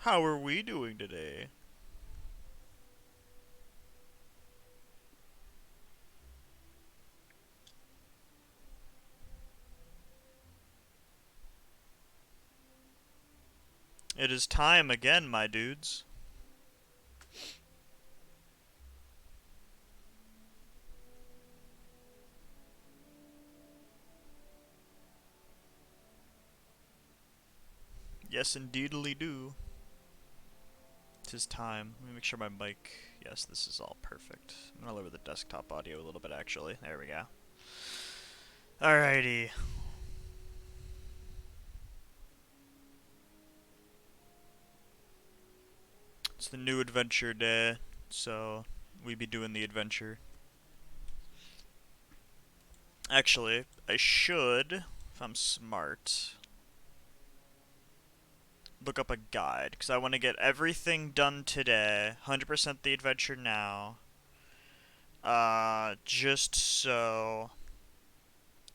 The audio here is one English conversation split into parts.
How are we doing today? It is time again, my dudes. Yes, indeedly do. Tis time. Let me make sure my mic. Yes, this is all perfect. I'm gonna lower the desktop audio a little bit, actually. There we go. Alrighty. It's the new adventure day, so we be doing the adventure. Actually, I should, if I'm smart, look up a guide, because I want to get everything done today. 100% the adventure now. Just so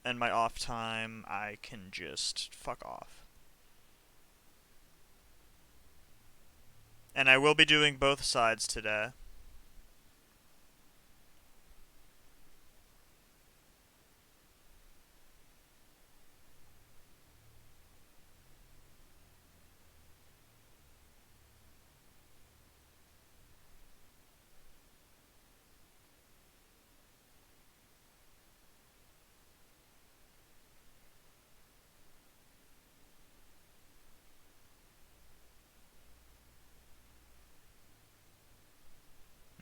in my off time I can just fuck off. And I will be doing both sides today.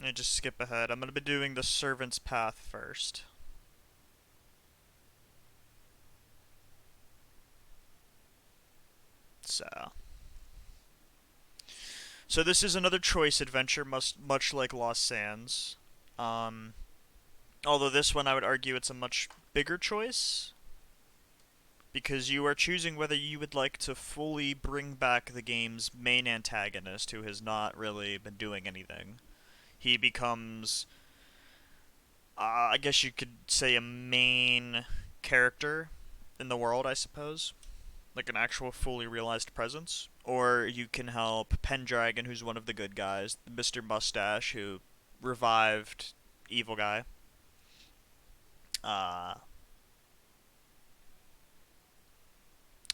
Let me just skip ahead. I'm going to be doing the Servant's Path first. So this is another choice adventure, much like Lost Sands. Um, Although this one I would argue it's a much bigger choice because you are choosing whether you would like to fully bring back the game's main antagonist who has not really been doing anything. He becomes I guess you could say a main character in the world, I suppose. Like an actual fully realized presence. Or you can help Pendragon, who's one of the good guys, Mr. Mustache, who revived Evil Guy. Uh,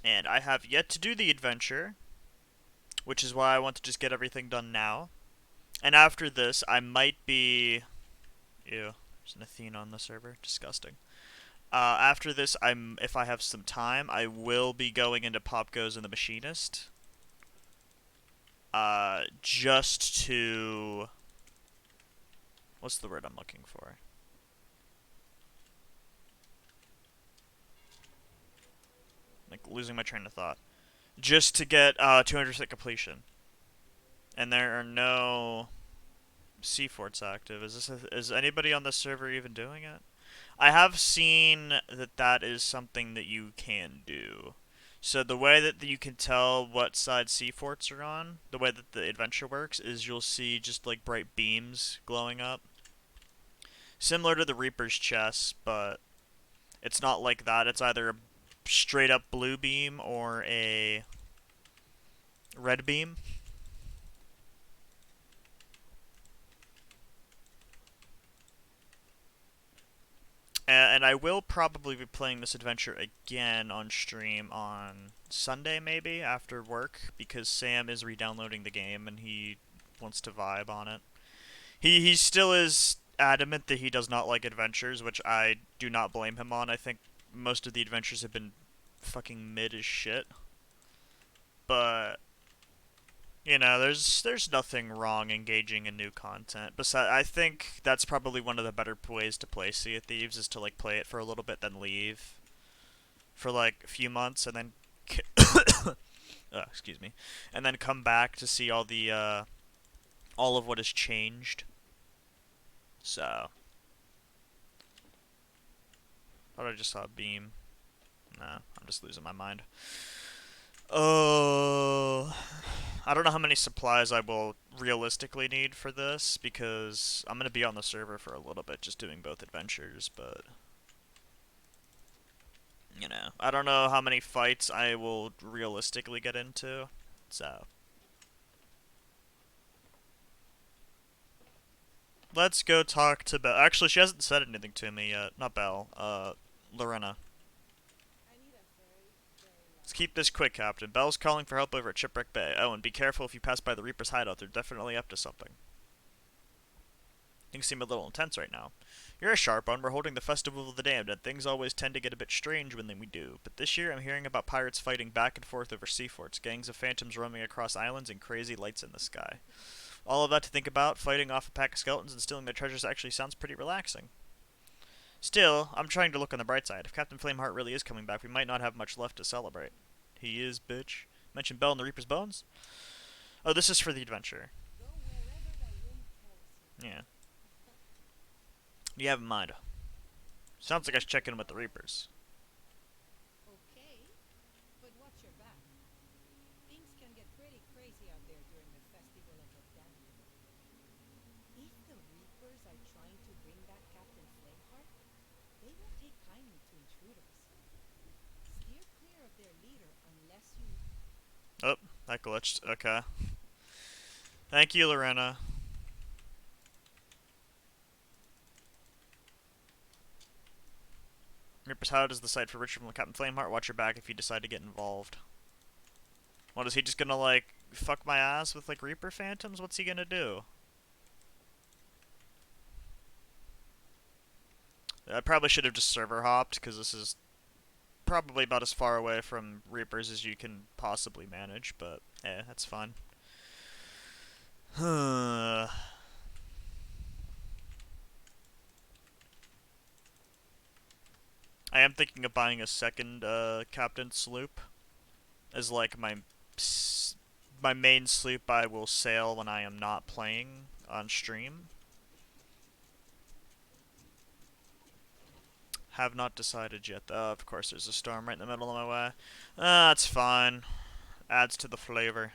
and I have yet to do the adventure, which is why I want to just get everything done now. And after this, I might be. Ew, there's an Athena on the server. Disgusting. After this, if I have some time, I will be going into Pop Goes and the Machinist. Just to what's the word I'm looking for? Like losing my train of thought. Just to get 200% completion, and there are no sea forts active. Is anybody on this server even doing it? I have seen that that is something that you can do. So the way that you can tell what side sea forts are on, the way that the adventure works, is you'll see just like bright beams glowing up, similar to the Reaper's chest, but it's not like that. It's either a straight up blue beam or a red beam. And I will probably be playing this adventure again on stream on Sunday, maybe after work, because Sam is re-downloading the game and he wants to vibe on it. He still is adamant that he does not like adventures, which I do not blame him on. I think most of the adventures have been fucking mid as shit. But there's nothing wrong engaging in new content. Besides, I think that's probably one of the better ways to play Sea of Thieves is to like play it for a little bit, then leave for like a few months, and then excuse me, and then come back to see all of what has changed. So, thought I just saw a beam. Nah, I'm just losing my mind. Oh, I don't know how many supplies I will realistically need for this because I'm gonna be on the server for a little bit, just doing both adventures. But I don't know how many fights I will realistically get into. So Let's go talk to Belle. Actually, she hasn't said anything to me yet. Not Belle. Lorena. Let's keep this quick, Captain. Belle's calling for help over at Shipwreck Bay. Oh, and be careful if you pass by the Reaper's hideout. They're definitely up to something. Things seem a little intense right now. You're a sharp one. We're holding the Festival of the Damned, and things always tend to get a bit strange when we do. But this year, I'm hearing about pirates fighting back and forth over sea forts, gangs of phantoms roaming across islands, and crazy lights in the sky. All of that to think about, fighting off a pack of skeletons and stealing their treasures actually sounds pretty relaxing. Still, I'm trying to look on the bright side. If Captain Flameheart really is coming back, we might not have much left to celebrate. He is, bitch. Mention Belle and the Reaper's Bones? Oh, this is for the adventure. Yeah. You have in mind. Sounds like I should check in with the Reapers. Oh, that glitched. Okay. Thank you, Lorena. Reaper's Hideout is the site for ritual from Captain Flameheart. Watch your back if you decide to get involved. What, is he just gonna, like, fuck my ass with, like, Reaper Phantoms? What's he gonna do? I probably should have just server hopped, because this is probably about as far away from Reapers as you can possibly manage, but, that's fine. I am thinking of buying a second, Captain Sloop as, like, my main sloop I will sail when I am not playing on stream. Have not decided yet, though. Of course, there's a storm right in the middle of my way. That's fine. Adds to the flavor.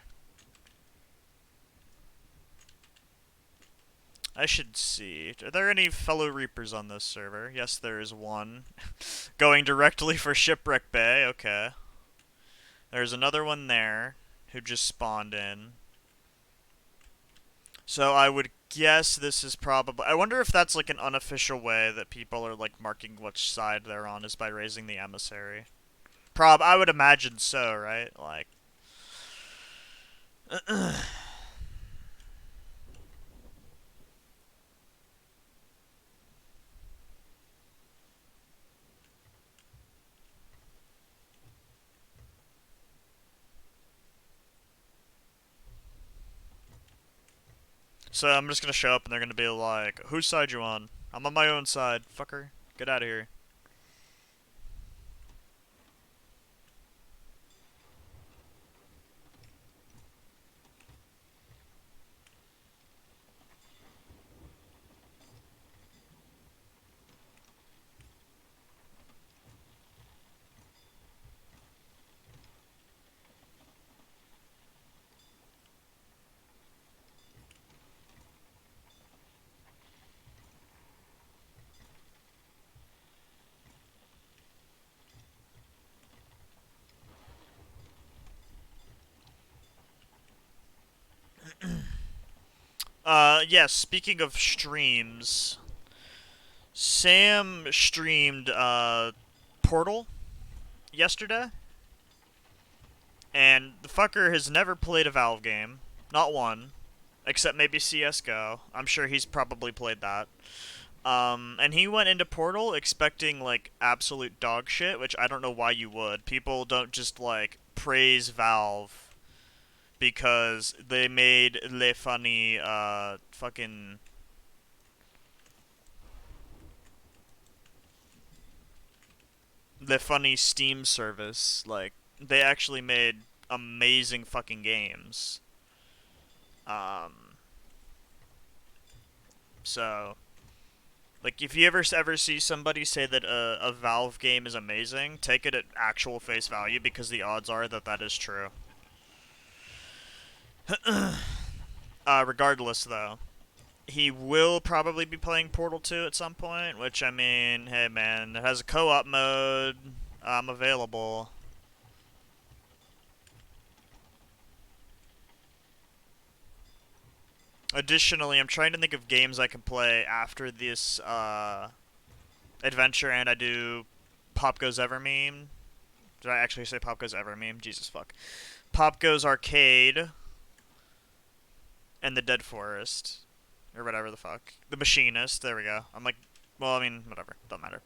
I should see. Are there any fellow Reapers on this server? Yes, there is one. Going directly for Shipwreck Bay. Okay. There's another one there who just spawned in. So I would guess this is probably... I wonder if that's like an unofficial way that people are like marking which side they're on is by raising the emissary. I would imagine so, right? Like... So I'm just gonna show up and they're gonna be like, whose side you on? I'm on my own side, fucker. Get out of here. Yes, speaking of streams, Sam streamed, Portal yesterday, and the fucker has never played a Valve game. Not one. Except maybe CSGO. I'm sure he's probably played that. And he went into Portal expecting, like, absolute dog shit, which I don't know why you would. People don't just, like, praise Valve because they made Le Funny, fucking... The funny Steam service. Like, they actually made amazing fucking games. Um, so, like, if you ever see somebody say that a Valve game is amazing, take it at actual face value because the odds are that that is true. Regardless, though, he will probably be playing Portal 2 at some point, which, I mean, hey man, it has a co-op mode. I'm available. Additionally, I'm trying to think of games I can play after this adventure, and I do Pop Goes Ever Meme. Did I actually say Pop Goes Ever Meme? Jesus fuck. Pop Goes Arcade and the Dead Forest, or whatever the fuck. The Machinist. There we go. I'm like, well, I mean, whatever. Don't matter.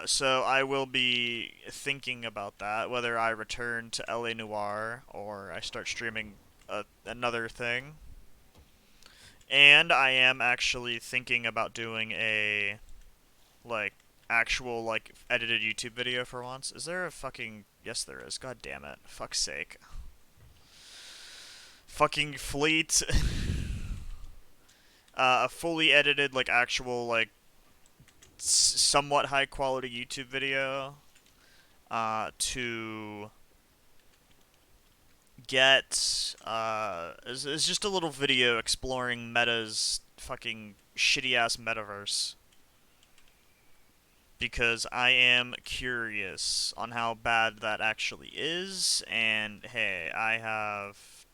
So I will be thinking about that, whether I return to LA Noire or I start streaming another thing. And I am actually thinking about doing a like actual like edited YouTube video for once. Is there a fucking yes there is. God damn it. Fuck's sake. Fucking fleet. A fully edited like actual like somewhat high quality YouTube video to get is just a little video exploring Meta's fucking shitty ass metaverse because I am curious on how bad that actually is, and hey, I have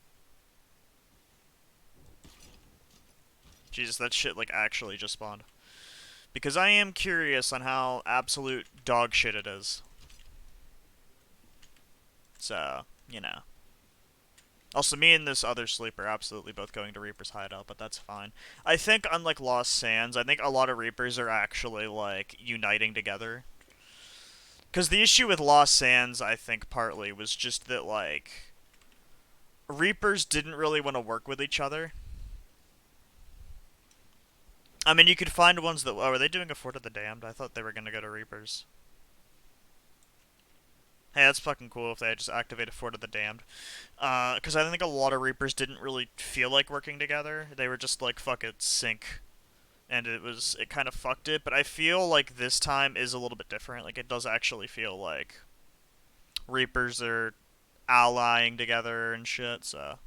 Jesus, that shit like actually just spawned. Because I am curious on how absolute dog shit it is. So, you know. Also, me and this other sleeper are absolutely both going to Reaper's hideout, but that's fine. I think, unlike Lost Sands, I think a lot of Reapers are actually, like, uniting together. Because the issue with Lost Sands, I think, partly, was just that, like, Reapers didn't really want to work with each other. I mean, you could find ones that... Oh, are they doing a Fort of the Damned? I thought they were going to go to Reapers. Hey, that's fucking cool if they just activate a Fort of the Damned. Because I think a lot of Reapers didn't really feel like working together. They were just like, fuck it, sync. And it kind of fucked it. But I feel like this time is a little bit different. Like, it does actually feel like Reapers are allying together and shit, so...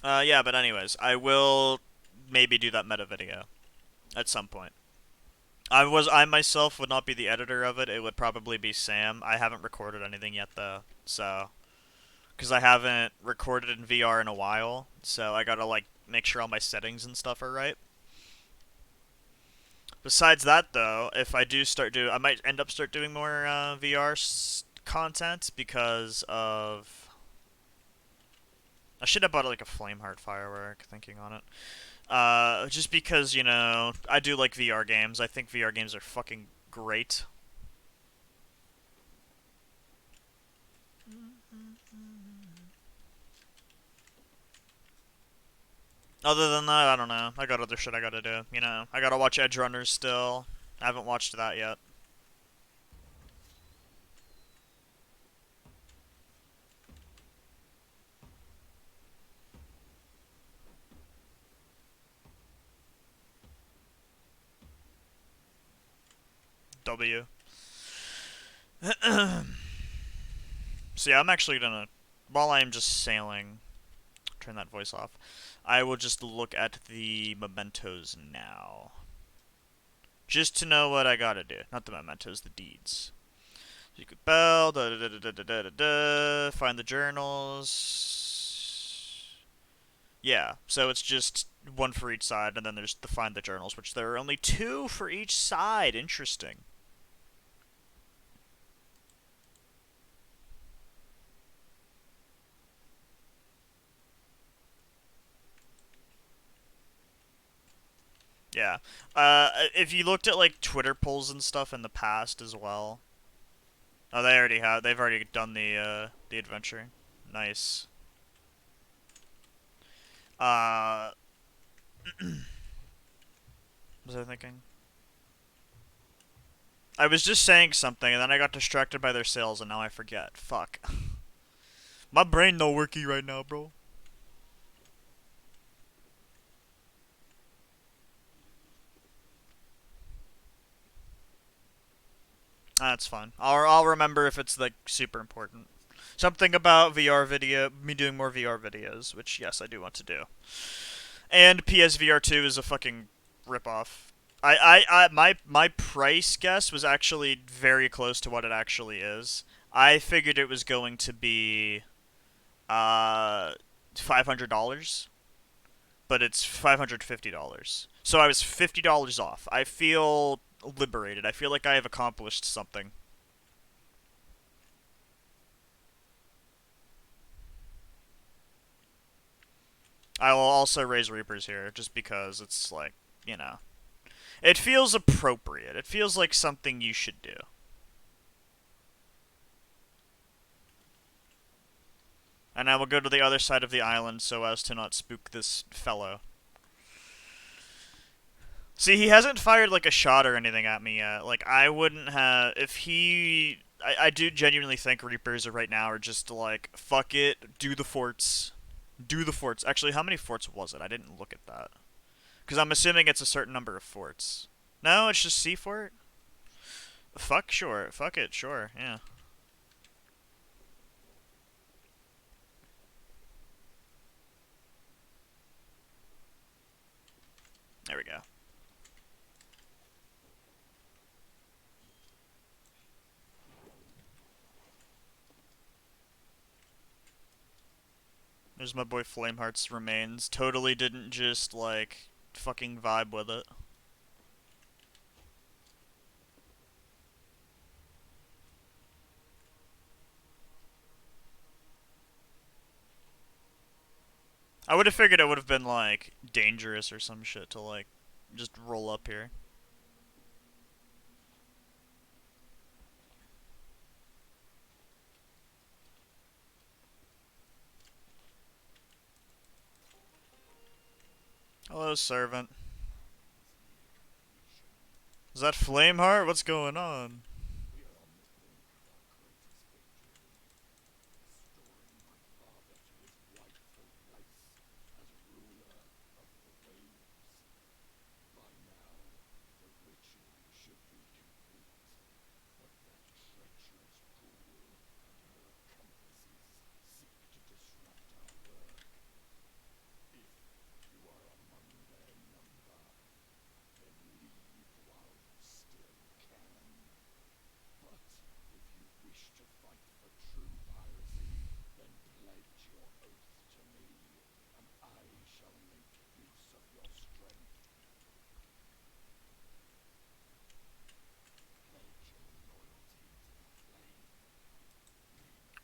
Yeah, but anyways, I will maybe do that meta video at some point. I myself would not be the editor of it. It would probably be Sam. I haven't recorded anything yet though, so because I haven't recorded in VR in a while, so I gotta like make sure all my settings and stuff are right. Besides that though, if I do I might end up start doing more VR content because of. I should have bought like a Flameheart firework. Thinking on it. Just because, you know, I do like VR games. I think VR games are fucking great. Other than that, I don't know. I got other shit I gotta do. You know, I gotta watch Edge Runners still. I haven't watched that yet. W. So yeah, I'm actually gonna, while I am just sailing, turn that voice off. I will just look at the mementos now. Just to know what I gotta do. Not the mementos, the deeds. You could bell, find the journals. Yeah, so it's just one for each side, and then there's the find the journals, which there are only two for each side. Interesting. Yeah. If you looked at like Twitter polls and stuff in the past as well. Oh, they already have. They've already done the adventure. Nice. Uh, what was I thinking? I was just saying something, and then I got distracted by their sales, and now I forget. Fuck. My brain no worky right now, bro. That's fine. I'll remember if it's like super important. Something about VR video, me doing more VR videos, which yes, I do want to do. And PSVR 2 is a fucking ripoff. My price guess was actually very close to what it actually is. I figured it was going to be uh $500, but it's $550. So I was $50 off. I feel liberated. I feel like I have accomplished something. I will also raise Reapers here just because it's like, you know, it feels appropriate. It feels like something you should do. And I will go to the other side of the island so as to not spook this fellow. See, he hasn't fired like a shot or anything at me yet. Like I wouldn't have if he. I do genuinely think Reapers right now are just like fuck it, do the forts, do the forts. Actually, how many forts was it? I didn't look at that because I'm assuming it's a certain number of forts. No, it's just C fort. Fuck sure, fuck it, sure, yeah. There we go. There's my boy Flameheart's remains. Totally didn't just like fucking vibe with it. I would have figured it would have been like dangerous or some shit to like just roll up here. Hello, servant. Is that Flameheart? What's going on?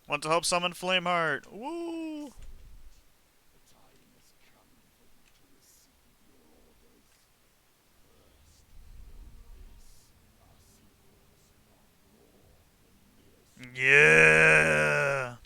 Want to help summon Flameheart? Woo! Yeah!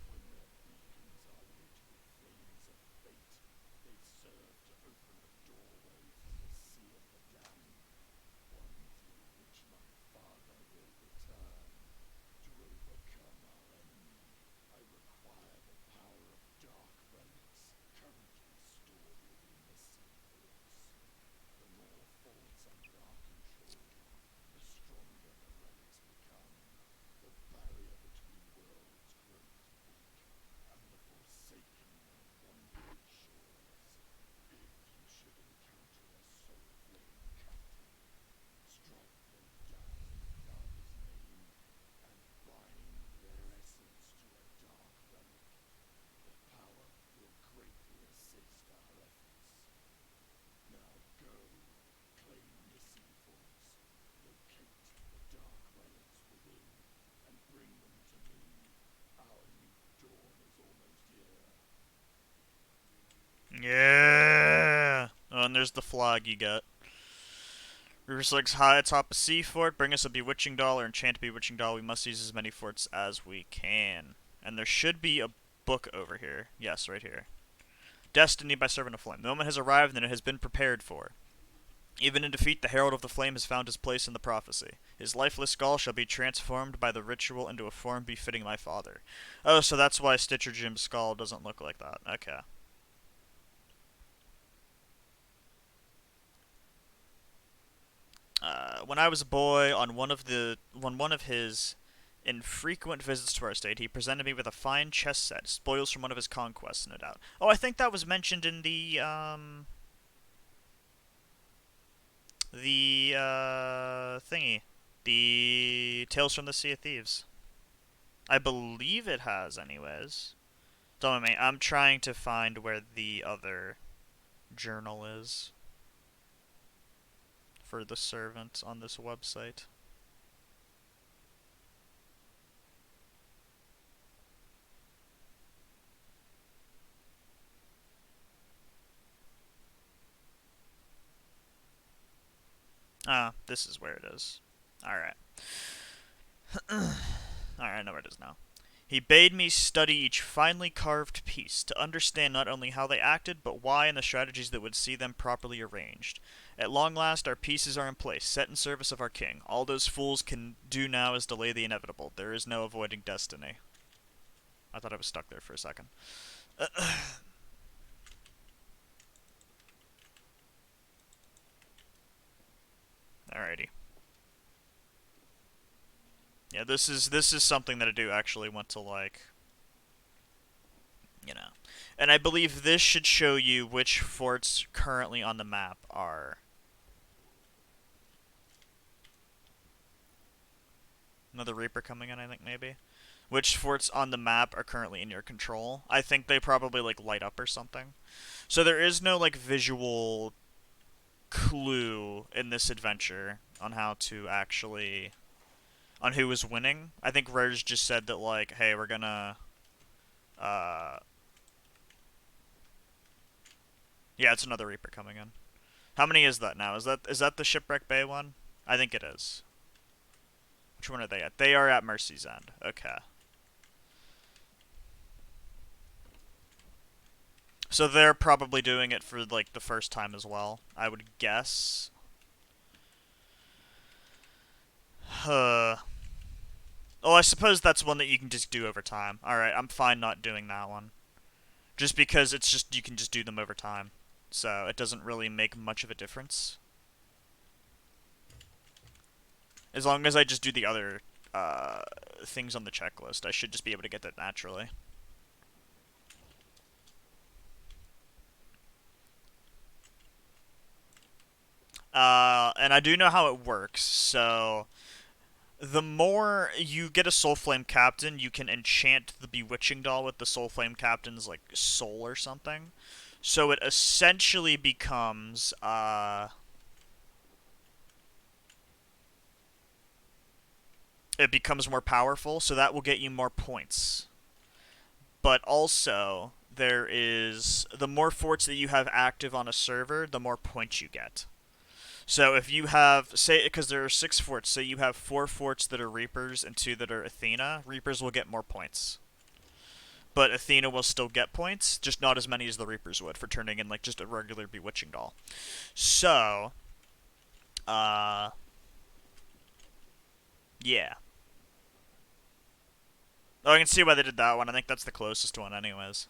Yeah! Oh, and there's the flag you got. River selects high atop a sea fort, bring us a bewitching doll or enchant a bewitching doll. We must use as many forts as we can. And there should be a book over here. Yes, right here. Destiny by Servant of Flame. The moment has arrived and it has been prepared for. Even in defeat, the Herald of the Flame has found his place in the prophecy. His lifeless skull shall be transformed by the ritual into a form befitting my father. Oh, so that's why Stitcher Jim's skull doesn't look like that. Okay. When I was a boy, on one of his infrequent visits to our state, he presented me with a fine chess set, spoils from one of his conquests, no doubt. Oh, I think that was mentioned in The thingy, the Tales from the Sea of Thieves. I believe it has, anyways. Don't mind me. I'm trying to find where the other journal is for the servant on this website. Ah, this is where it is. Alright. Alright, I know where it is now. He bade me study each finely carved piece, to understand not only how they acted, but why and the strategies that would see them properly arranged. At long last, our pieces are in place, set in service of our king. All those fools can do now is delay the inevitable. There is no avoiding destiny. I thought I was stuck there for a second. Alrighty. Yeah, this is something that I do actually want to, like, you know. And I believe this should show you which forts currently on the map are. Another Reaper coming in, I think, maybe. Which forts on the map are currently in your control. I think they probably, like, light up or something. So there is no, like, visual clue in this adventure on how to actually... on who is winning. I think Rez just said that, like, hey, we're gonna... Uh... Yeah, it's another Reaper coming in. How many is that now? Is that the Shipwreck Bay one? I think it is. Which one are they at? They are at Mercy's End. Okay. So they're probably doing it for, like, the first time as well, I would guess. Huh. Oh, I suppose that's one that you can just do over time. Alright, I'm fine not doing that one. Just because it's just, you can just do them over time. So it doesn't really make much of a difference. As long as I just do the other things on the checklist, I should just be able to get that naturally. And I do know how it works, so the more you get a Soul Flame Captain, you can enchant the Bewitching Doll with the Soul Flame Captain's, like, soul or something. So it essentially becomes, it becomes more powerful, so that will get you more points. But also, there is, the more forts that you have active on a server, the more points you get. So if you have, say, because there are 6 forts, so you have 4 forts that are Reapers and 2 that are Athena, Reapers will get more points. But Athena will still get points, just not as many as the Reapers would for turning in, like, just a regular Bewitching Doll. So, uh, yeah. Oh, I can see why they did that one. I think that's the closest one anyways.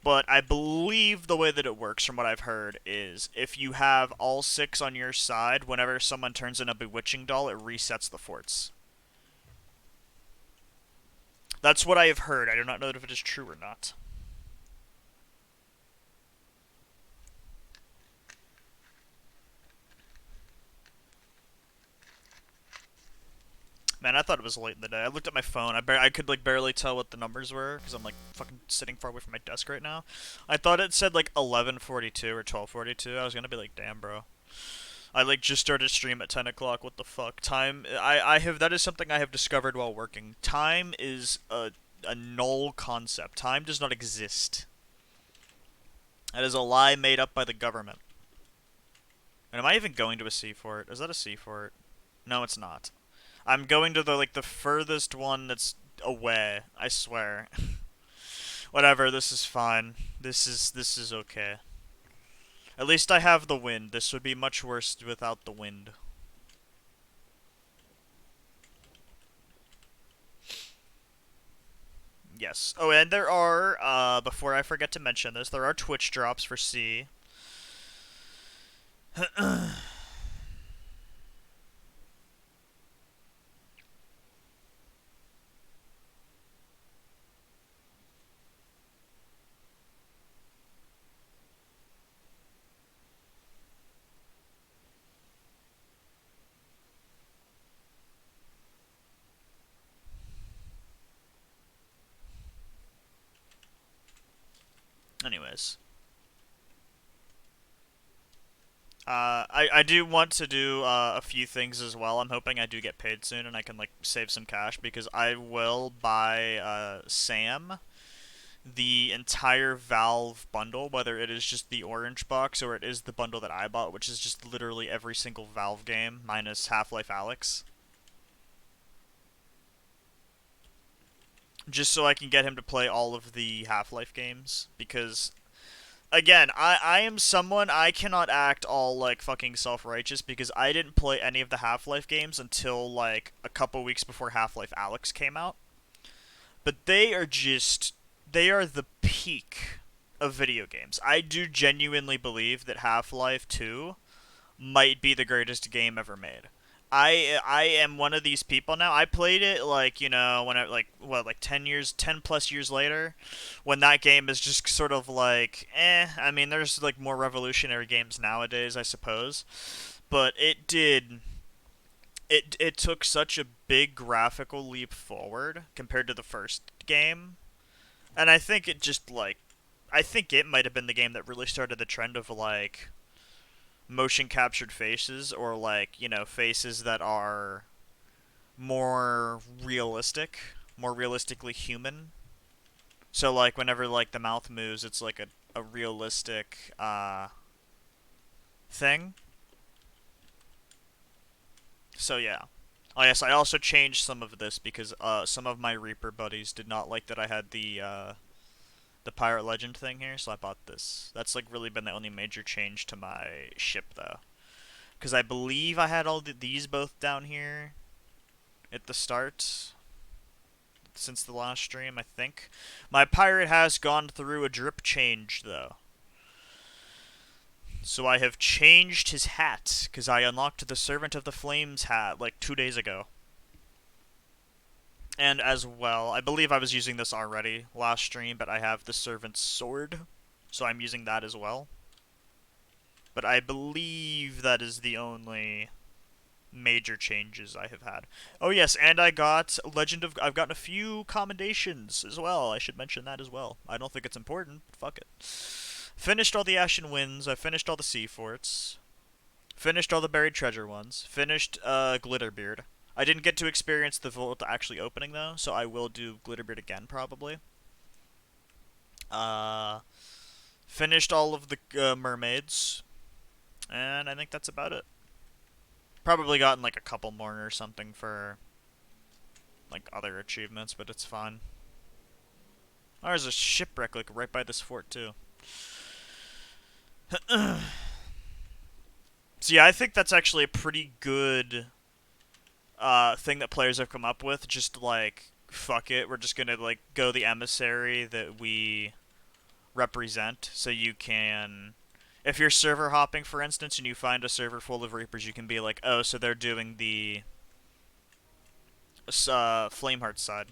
But I believe the way that it works, from what I've heard, is if you have all 6 on your side, whenever someone turns in a Bewitching Doll, it resets the forts. That's what I have heard. I do not know if it is true or not. Man, I thought it was late in the day. I looked at my phone. I could, like, barely tell what the numbers were because I'm, like, fucking sitting far away from my desk right now. I thought it said, like, 11:42 or 12:42. I was gonna be like, damn, bro. I, like, just started stream at 10 o'clock. What the fuck? Time. I have. That is something I have discovered while working. Time is a null concept. Time does not exist. That is a lie made up by the government. And am I even going to a sea fort? Is that a sea fort? No, it's not. I'm going to the, like, the furthest one that's away. I swear. Whatever. This is fine. This is okay. At least I have the wind. This would be much worse without the wind. Yes. Oh, and there are, before I forget to mention this, there are Twitch drops for C. Anyways. I do want to do a few things as well. I'm hoping I do get paid soon and I can like save some cash because I will buy Sam the entire Valve bundle, whether it is just the orange box or it is the bundle that I bought, which is just literally every single Valve game minus Half-Life Alyx. Just so I can get him to play all of the Half-Life games because again, I am someone I cannot act all like fucking self-righteous because I didn't play any of the Half-Life games until like a couple weeks before Half-Life Alyx came out. But they are the peak of video games. I do genuinely believe that Half-Life 2 might be the greatest game ever made. I am one of these people now. I played it like, when I like 10 years, 10 plus years later when that game is just sort of like I mean, there's like more revolutionary games nowadays, I suppose. But it took such a big graphical leap forward compared to the first game. And I think it just like I think it might have been the game that really started the trend of like motion captured faces or like, faces that are more realistic, more realistically human. So like whenever like the mouth moves, it's like a realistic thing. So yeah. Oh yes, I also changed some of this because some of my Reaper buddies did not like that I had the Pirate Legend thing here, so I bought this. That's like really been the only major change to my ship though. Because I believe I had all these both down here at the start since the last stream, I think. My pirate has gone through a drip change, though. So I have changed his hat, because I unlocked the Servant of the Flames hat like 2 days ago. And as well, I believe I was using this already last stream, but I have the Servant's Sword, so I'm using that as well. But I believe that is the only major changes I have had. Oh yes, and I got I've gotten a few commendations as well. I should mention that as well. I don't think it's important, but fuck it. Finished all the Ashen Winds. I finished all the Sea Forts. Finished all the Buried Treasure ones. Finished Glitterbeard. I didn't get to experience the vault actually opening though, so I will do Glitterbeard again probably. Uh, Finished all of the mermaids, and I think that's about it. Probably gotten like a couple more or something for like other achievements, but it's fine. Oh, there's a shipwreck like right by this fort too. So yeah, I think that's actually a pretty good thing that players have come up with. Just like fuck it, we're just gonna like go the emissary that we represent. So you can, if you're server hopping, for instance, and you find a server full of Reapers, you can be like, oh, so they're doing the Flameheart side.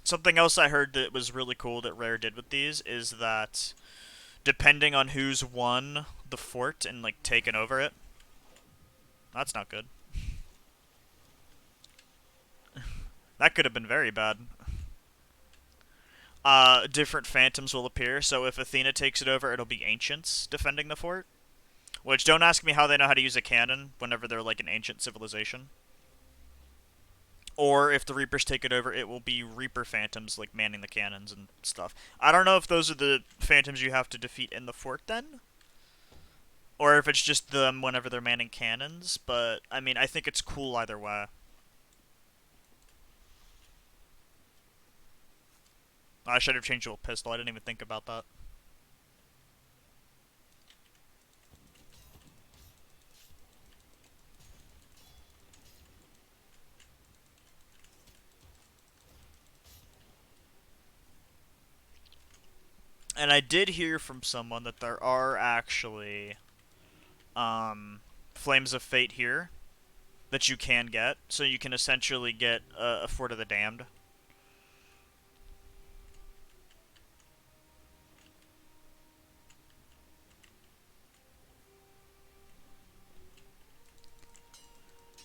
Something else I heard that was really cool that Rare did with these is that depending on who's won the fort and like taken over it, that's not good. That could have been very bad. Different phantoms will appear. So if Athena takes it over, it'll be ancients defending the fort. Which, don't ask me how they know how to use a cannon whenever they're like an ancient civilization. Or if the Reapers take it over, it will be Reaper Phantoms, like, manning the cannons and stuff. I don't know if those are the Phantoms you have to defeat in the fort, then. Or if it's just them whenever they're manning cannons, but, I mean, I think it's cool either way. I should have changed to a pistol, I didn't even think about that. And I did hear from someone that there are actually Flames of Fate here that you can get. So you can essentially get a Fort of the Damned.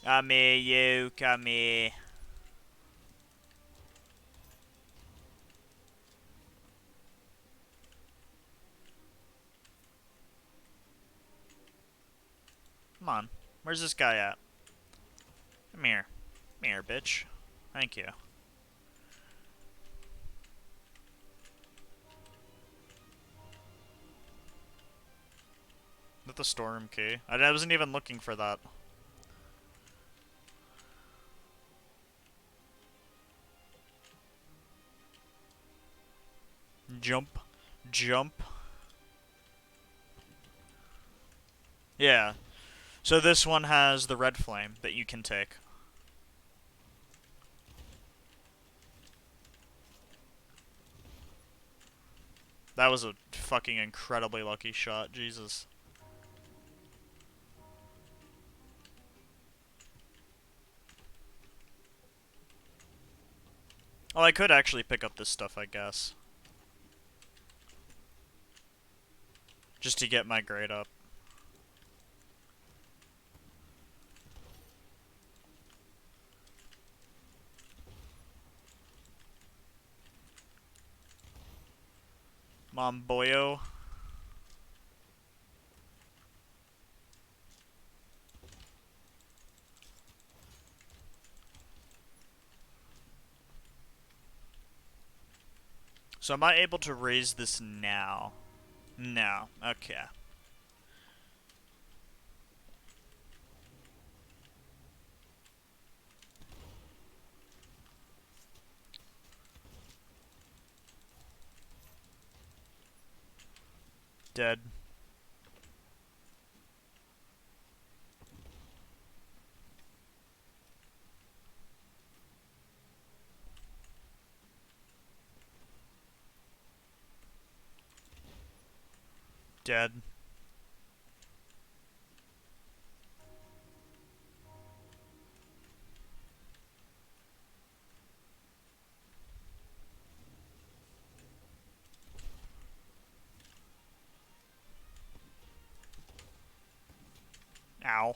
Come here, you, come here. on. Where's this guy at? Come here. Come here, bitch. Thank you. With the storm key. I wasn't even looking for that. Jump. Jump. Yeah. So this one has the red flame that you can take. That was a fucking incredibly lucky shot. Jesus. Oh, I could actually pick up this stuff, I guess. Just to get my grade up. Mom boyo. So am I able to raise this now? No. Okay. Dead. Dead. Ow.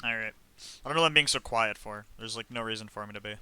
Alright. I don't know what I'm being so quiet for. There's like no reason for me to be.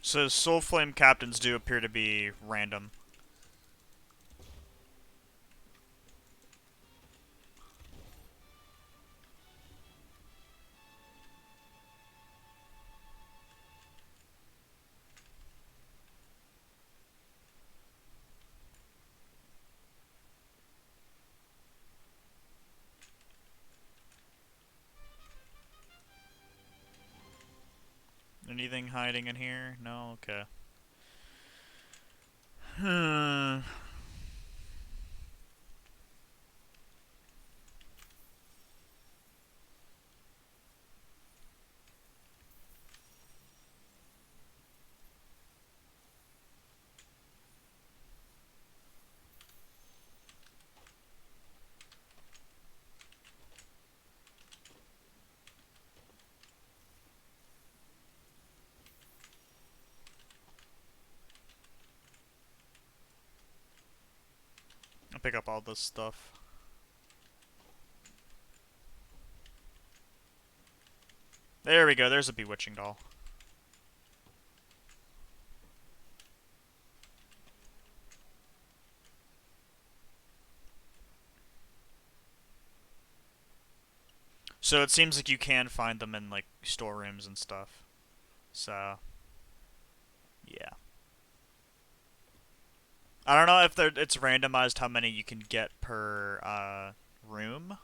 So Soul Flame captains do appear to be random. Anything hiding in here? No? Okay. pick up all this stuff. There we go, there's a bewitching doll. So it seems like you can find them in, like, storerooms and stuff. So, yeah. I don't know if it's randomized how many you can get per room,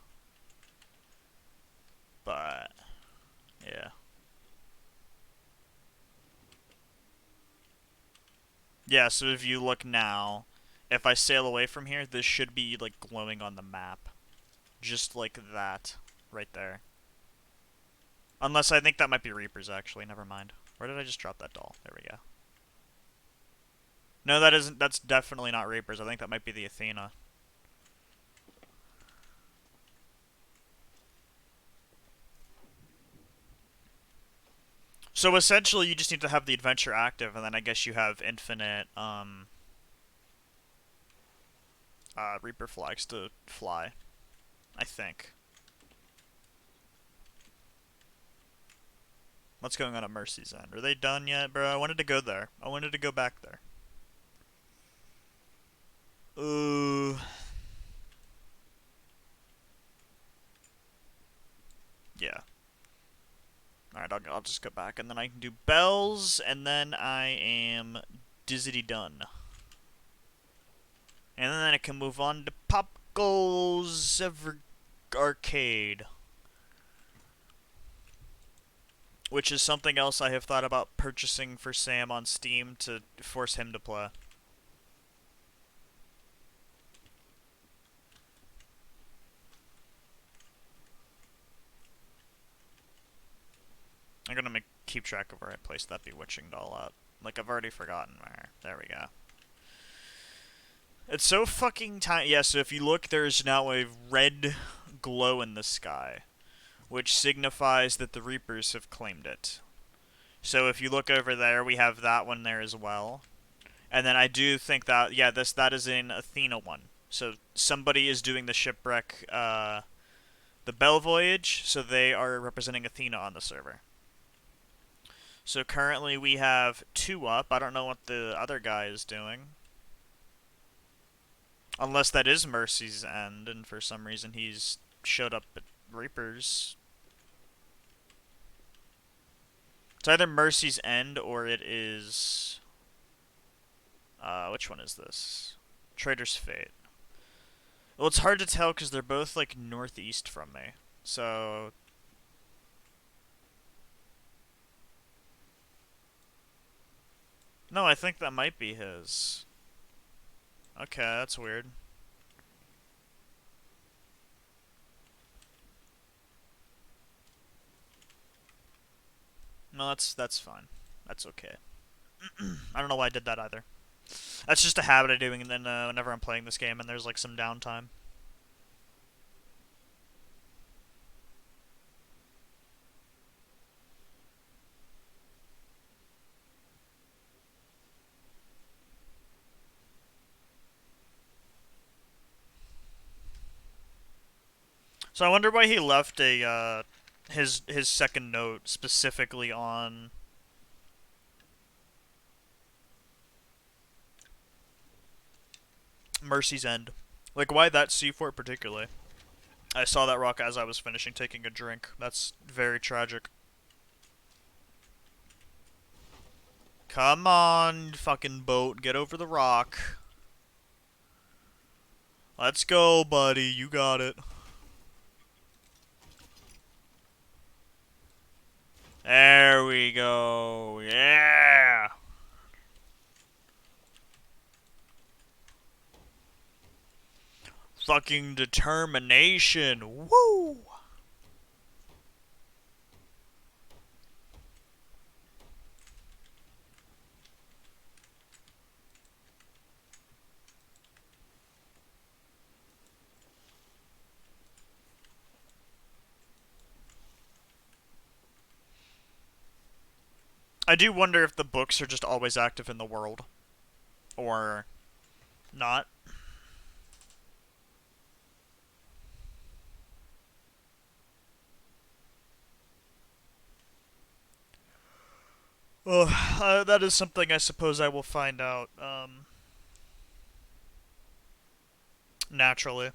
but yeah. Yeah, so if you look now, if I sail away from here, this should be like glowing on the map. Just like that. Right there. Unless I think that might be Reapers actually, never mind. Where did I just drop that doll? There we go. No, that isn't that's definitely not Reapers. I think that might be the Athena. So essentially, you just need to have the adventure active, and then I guess you have infinite Reaper flags to fly. I think. What's going on at Mercy's End? Are they done yet, bro? I wanted to go there. I wanted to go back there. Ooh. Yeah. Alright, I'll just go back, and then I can do bells, and then I am dizzity done. And then I can move on to Pop Goes Arcade. Which is something else I have thought about purchasing for Sam on Steam to force him to play. I'm gonna keep track of where I placed that bewitching doll at. Like, I've already forgotten where. There we go. It's so fucking tiny. Yeah, so if you look, there's now a red glow in the sky, which signifies that the Reapers have claimed it. So if you look over there, we have that one there as well. And then I do think that, yeah, that is in Athena one. So somebody is doing the shipwreck, the Bell Voyage, so they are representing Athena on the server. So currently we have 2 up. I don't know what the other guy is doing. Unless that is Mercy's End, and for some reason he's showed up at Reapers. It's either Mercy's End or it is... which one is this? Trader's Fate. Well, it's hard to tell because they're both, like, northeast from me. So... No, I think that might be his. Okay, that's weird. No, that's fine. That's okay. I don't know why I did that either. That's just a habit of doing whenever I'm playing this game and there's like some downtime. So I wonder why he left a his second note specifically on Mercy's End. Like, why that C4 particularly? I saw that rock as I was finishing taking a drink. That's very tragic. Come on, fucking boat. Get over the rock. Let's go, buddy. You got it. There we go. Yeah. Fucking determination. Woo! I do wonder if the books are just always active in the world. Or not. Well, that is something I suppose I will find out naturally.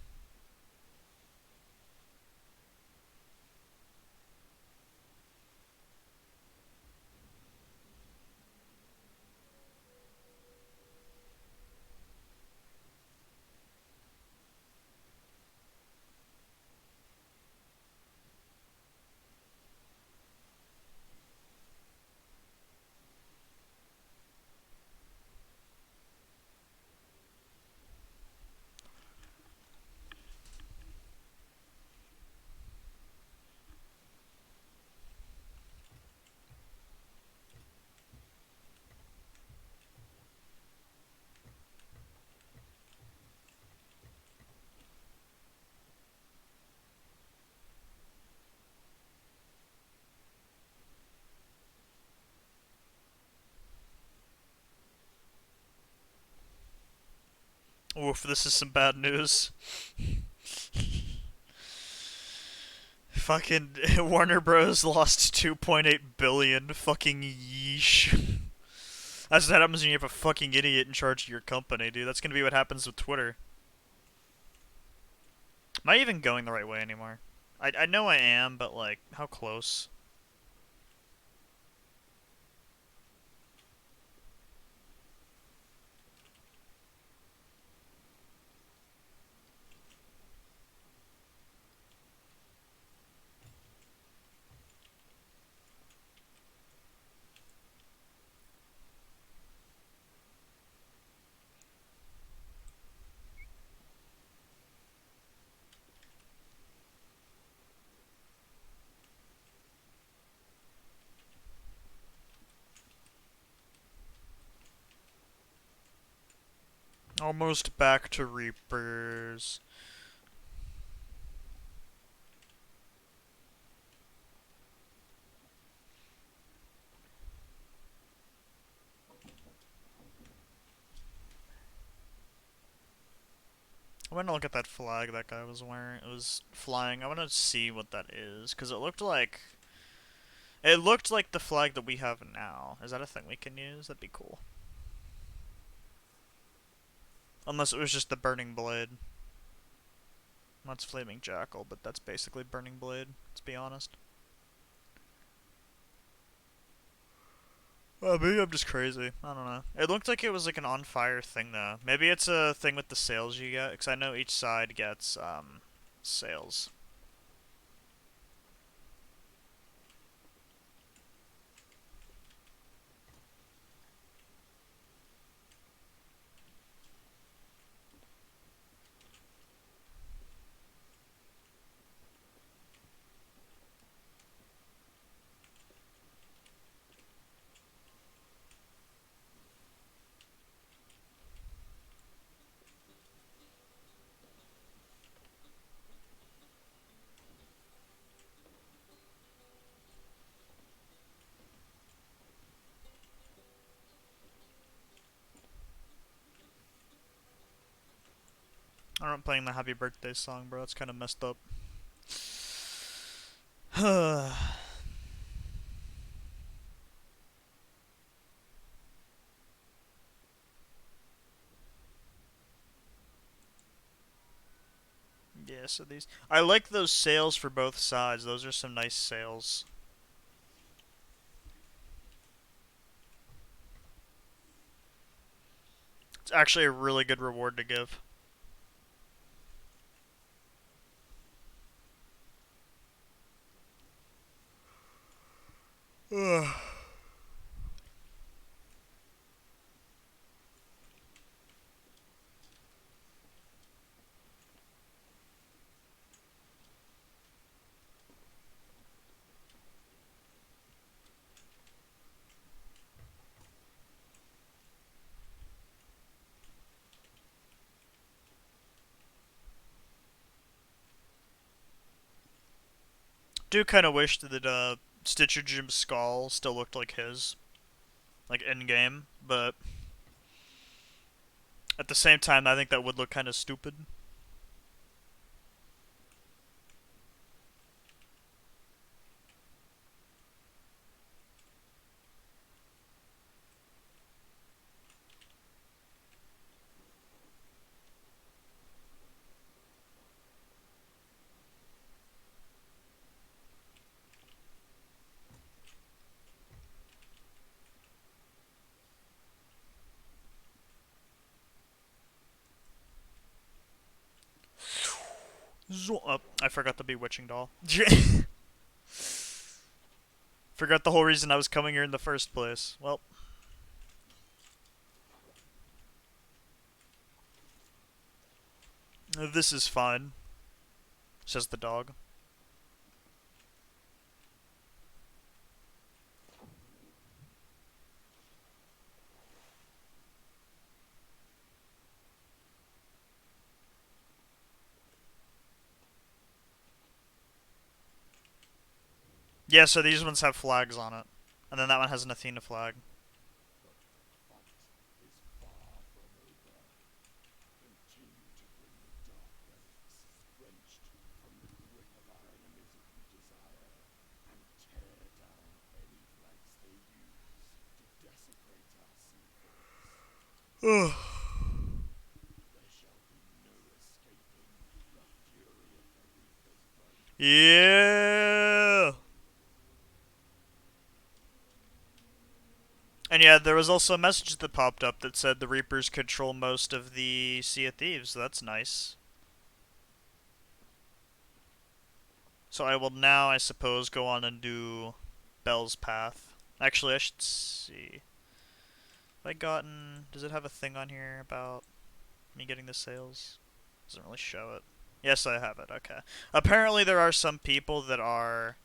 Oof, this is some bad news. Fucking Warner Bros. Lost 2.8 billion. Fucking yeesh. That's what happens when you have a fucking idiot in charge of your company, dude. That's gonna be what happens with Twitter. Am I even going the right way anymore? I know I am, but like, how close? Almost back to Reapers. I want to look at that flag that guy was wearing. It was flying. I want to see what that is, because it looked like the flag that we have now. Is that a thing we can use? That'd be cool. Unless it was just the burning blade. That's flaming jackal, but that's basically burning blade. Let's be honest. Maybe I'm just crazy. I don't know. It looked like it was like an on fire thing though. Maybe it's a thing with the sails you get, because I know each side gets sails. I'm not playing the happy birthday song, bro. It's kind of messed up. Yeah, so these. I like those sails for both sides. Those are some nice sails. It's actually a really good reward to give. Do kind of wish that Stitcher Jim's skull still looked like his, like in game, but at the same time, I think that would look kind of stupid. Oh, I forgot the bewitching doll. Forgot the whole reason I was coming here in the first place. Well, this is fine, says the dog. Yeah, so these ones have flags on it. And then that one has an Athena flag. Yeah! And yeah, there was also a message that popped up that said the Reapers control most of the Sea of Thieves. So that's nice. So I will now, I suppose, go on and do Bell's Path. Actually, I should see. Have I gotten... Does it have a thing on here about me getting the sales? Doesn't really show it. Yes, I have it. Okay. Apparently there are some people that are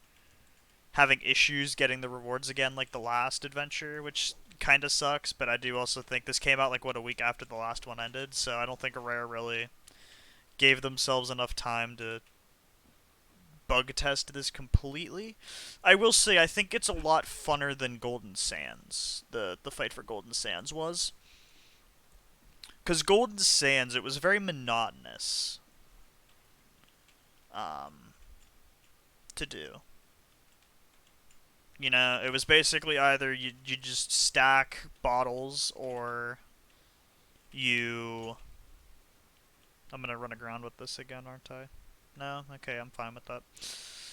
having issues getting the rewards again, like the last adventure, which kind of sucks, but I do also think this came out, like, what, a week after the last one ended, so I don't think Rare really gave themselves enough time to bug test this completely. I will say, I think it's a lot funner than Golden Sands, the fight for Golden Sands was. Because Golden Sands, it was very monotonous um, to do. You know, it was basically either you just stack bottles or you... I'm gonna run aground with this again, aren't I? No? Okay, I'm fine with that.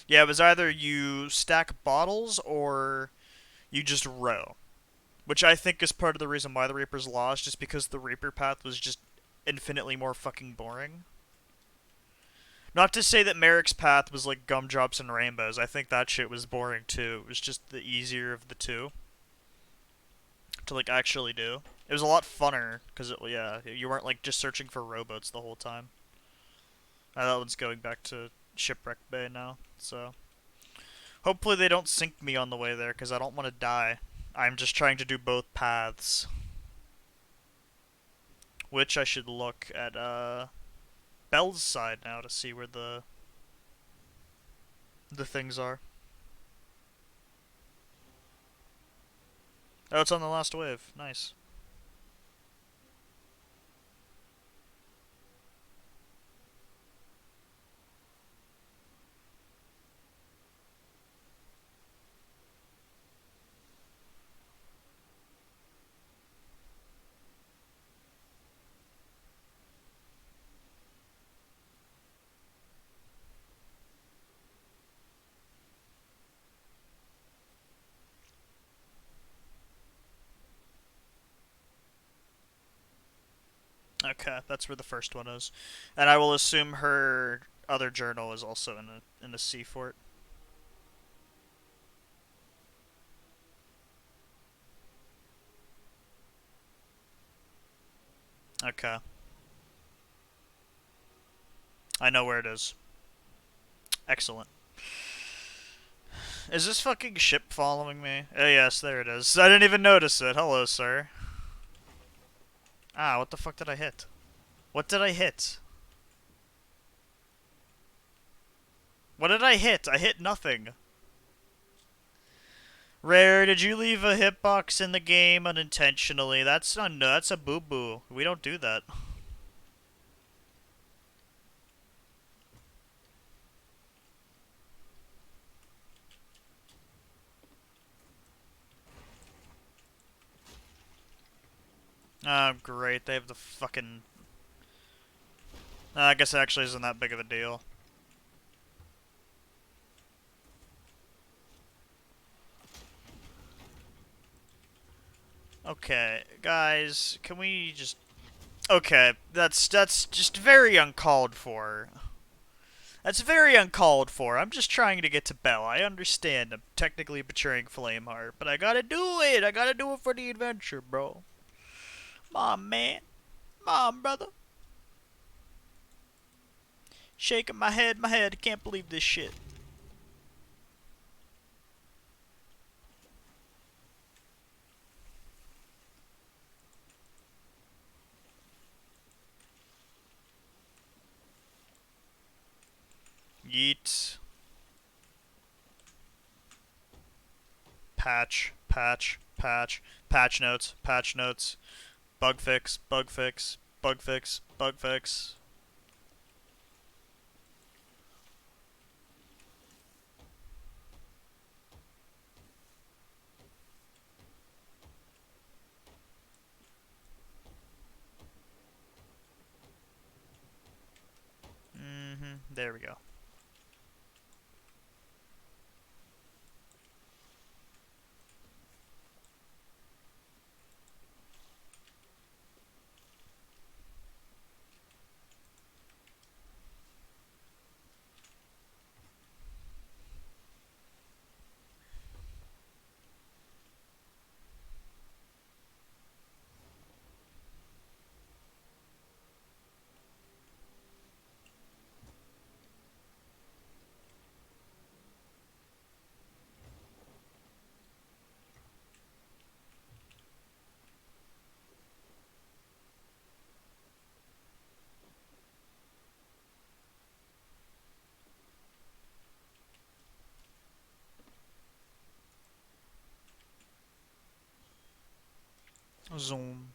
Yeah, it was either you stack bottles or you just row. Which I think is part of the reason why the Reapers lost, just because the Reaper path was just infinitely more fucking boring. Not to say that Merrick's path was like gumdrops and rainbows. I think that shit was boring too. It was just the easier of the two to like actually do. It was a lot funner because yeah, you weren't like just searching for rowboats the whole time. That one's going back to Shipwreck Bay now, so hopefully they don't sink me on the way there because I don't want to die. I'm just trying to do both paths, which I should look at Bell's side now to see where the things are. Oh, it's on the last wave. Nice. Okay, that's where the first one is, and I will assume her other journal is also in a sea fort. Okay, I know where it is. Excellent. Is this fucking ship following me? Oh yes, there it is. I didn't even notice it. Hello, sir. Ah, what the fuck did I hit? What did I hit? What did I hit? I hit nothing. Rare, did you leave a hitbox in the game unintentionally? That's not, no, that's a boo-boo. We don't do that. Oh, great. They have the fucking... I guess it actually isn't that big of a deal. Okay, guys, can we just... Okay, that's just very uncalled for. That's very uncalled for. I'm just trying to get to Belle. I understand I'm technically betraying Flameheart, but I gotta do it. I gotta do it for the adventure, bro. Mom, man. Mom, brother. Shaking my head, I can't believe this shit. Yeet. Patch, patch, patch, patch notes, patch notes. Bug fix, bug fix, bug fix, bug fix. There we go. Zoom.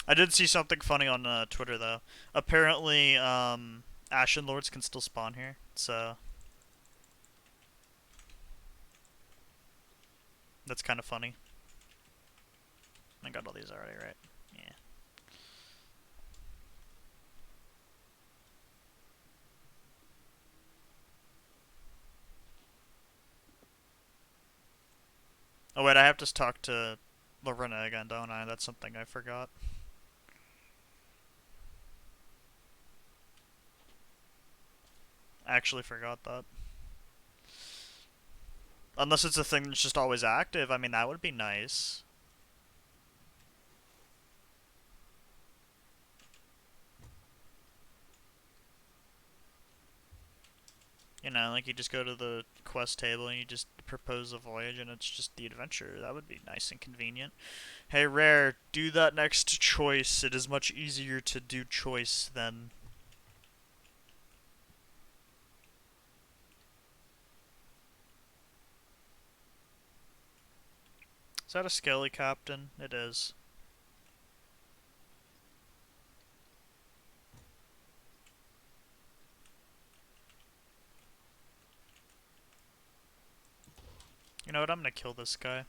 I did see something funny on Twitter though. Apparently, Ashen Lords can still spawn here, so that's kind of funny. I got all these already, right? Yeah. Oh wait, I have to talk to Lorena again, don't I? That's something I forgot. I actually forgot that. Unless it's a thing that's just always active. I mean, that would be nice. You know, like you just go to the quest table and you just propose a voyage and it's just the adventure. That would be nice and convenient. Hey, Rare, do that next choice. It is much easier to do choice than... Is that a Skelly Captain? It is. You know what? I'm gonna kill this guy.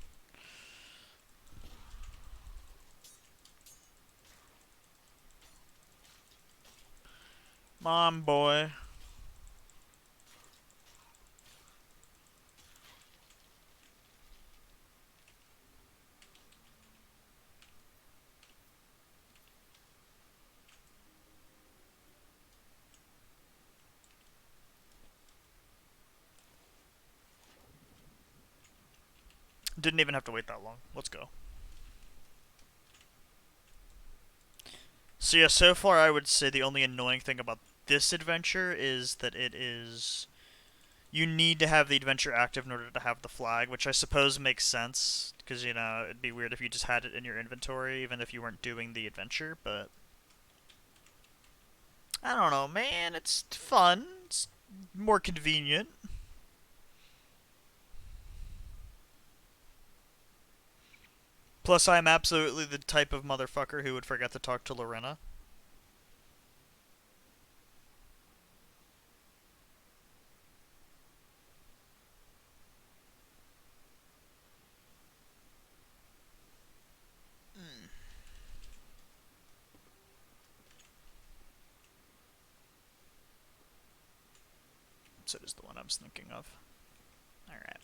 Mom, boy. Didn't even have to wait that long. Let's go. So yeah, so far I would say the only annoying thing about this adventure is that it is... You need to have the adventure active in order to have the flag, which I suppose makes sense, because, you know, it'd be weird if you just had it in your inventory, even if you weren't doing the adventure, but... I don't know, man, it's fun. It's more convenient. Plus, I'm absolutely the type of motherfucker who would forget to talk to Lorena. So it is the one I was thinking of. Alright.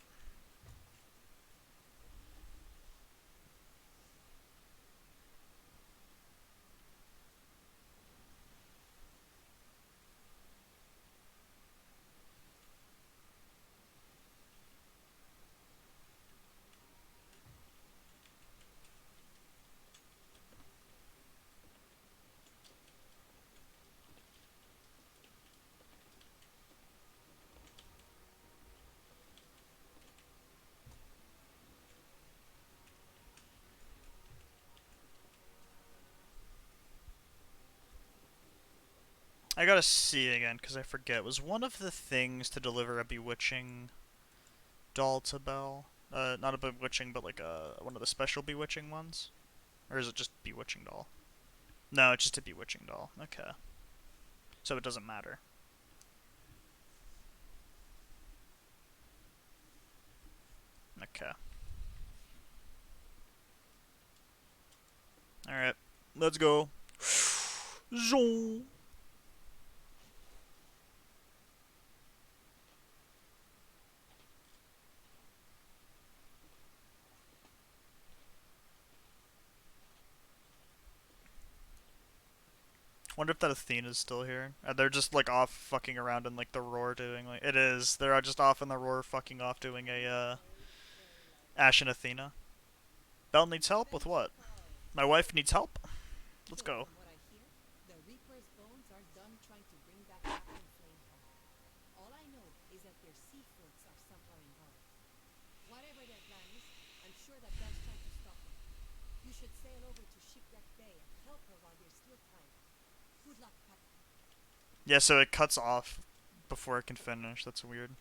I gotta see again, because I forget. Was one of the things to deliver a bewitching doll to Belle? Not a bewitching, but like one of the special bewitching ones? Or is it just bewitching doll? No, it's just a bewitching doll. Okay. So it doesn't matter. Okay. Alright. Let's go. Zoom. Wonder if that Athena's still here. They're just like off fucking around in like the roar doing like it is. They're just off in the roar fucking off doing a Ash and Athena. Belle needs help with what? My wife needs help? Let's So, go. from what I hear, the Reaper's bones are done trying to bring back Captain Flameheart. All I know is that their sea forts are somewhere involved. Whatever their plan is, I'm sure that Belle's trying to stop them. You should sail over to Shipwreck Bay and help her while there's still time. Good luck, Captain. Yeah, so it cuts off before it can finish. That's weird.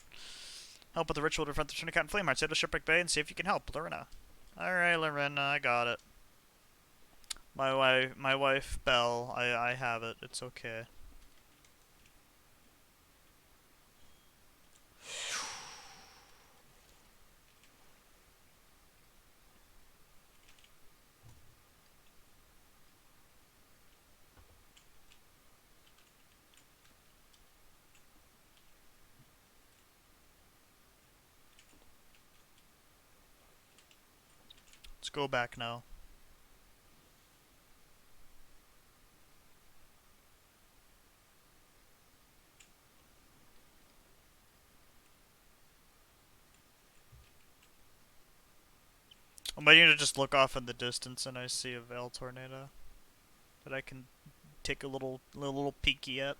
Help with the ritual to prevent the Trinity Cat and Flameheart. Sail to Shipwreck Bay and see if you can help, Lorena. Alright, Lorena, I got it. My wife, Belle, I have it. It's okay. Let's go back now. I'm waiting to just look off in the distance and I see a Veil Tornado that I can take a little peeky at.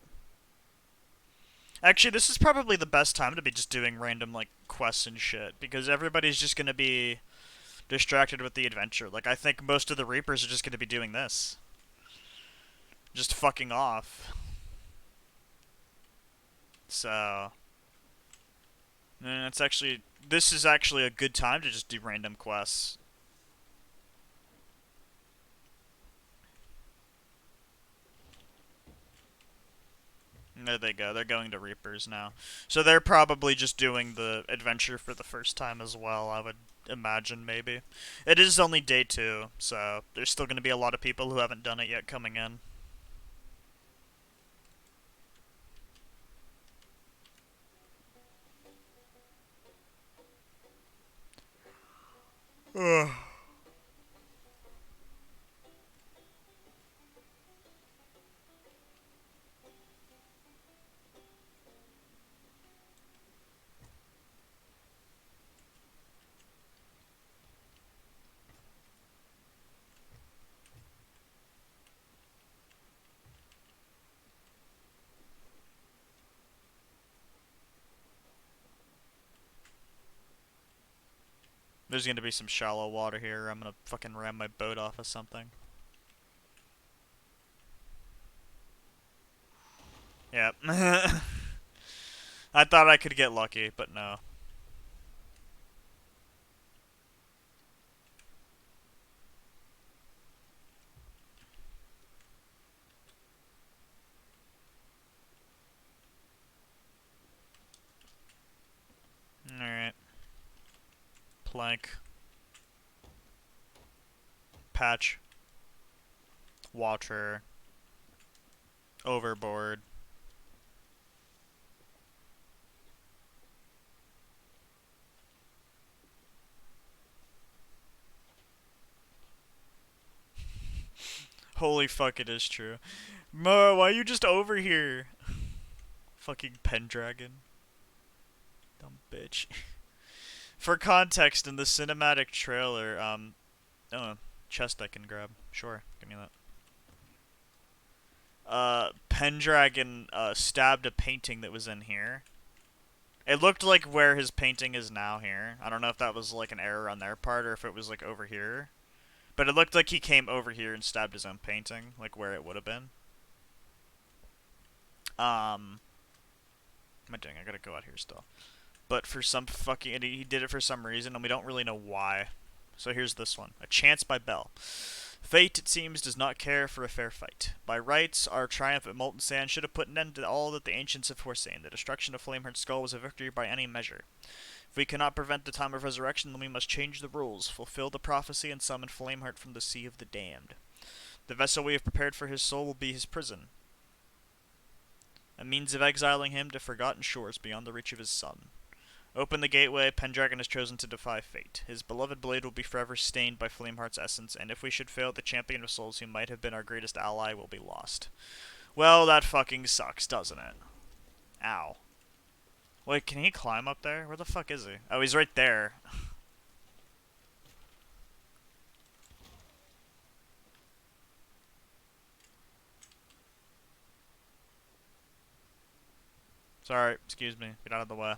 Actually, this is probably the best time to be just doing random like quests and shit because everybody's just gonna be distracted with the adventure. Like I think most of the Reapers are just gonna be doing this, just fucking off. So, it's actually this is actually a good time to just do random quests. There they go. They're going to Reapers now. So they're probably just doing the adventure for the first time as well, I would imagine, maybe. It is only day 2, so there's still going to be a lot of people who haven't done it yet coming in. Ugh. There's going to be some shallow water here. I'm going to fucking ram my boat off of something. Yep. I thought I could get lucky, but no. Alright. Plank. Patch. Water. Overboard. Holy fuck, it is true. Mo, why are you just over here? Fucking Pendragon. Dumb bitch. For context, in the cinematic trailer, oh, chest I can grab. Sure, give me that. Pendragon, stabbed a painting that was in here. It looked like where his painting is now here. I don't know if that was like an error on their part or if it was like over here. But it looked like he came over here and stabbed his own painting, like where it would have been. What am I doing? I gotta go out here still. But for some fucking, and he did it for some reason, and we don't really know why. So here's this one: A Chance by Bell. Fate, it seems, does not care for a fair fight. By rights, our triumph at Molten Sand should have put an end to all that the ancients have foreseen. The destruction of Flameheart's skull was a victory by any measure. If we cannot prevent the time of resurrection, then we must change the rules, fulfill the prophecy, and summon Flameheart from the sea of the damned. The vessel we have prepared for his soul will be his prison, a means of exiling him to forgotten shores beyond the reach of his son. Open the gateway, Pendragon has chosen to defy fate. His beloved blade will be forever stained by Flameheart's essence, and if we should fail, the champion of souls who might have been our greatest ally will be lost. Well, that fucking sucks, doesn't it? Ow. Wait, can he climb up there? Where the fuck is he? Oh, he's right there. Sorry, excuse me. Get out of the way.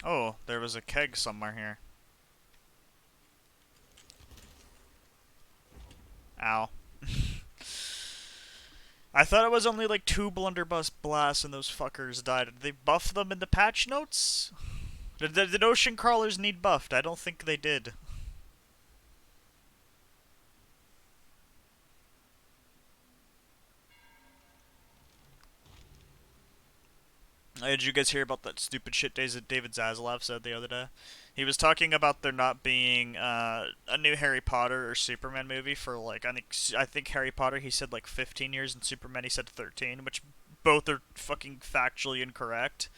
Oh, there was a keg somewhere here. Ow. I thought it was only like 2 blunderbuss blasts and those fuckers died. Did they buff them in the patch notes? Did ocean crawlers need buffed? I don't think they did. Did you guys hear about that stupid shit David Zaslav said the other day? He was talking about there not being a new Harry Potter or Superman movie for like I think Harry Potter he said like 15 years and Superman he said 13, which both are fucking factually incorrect.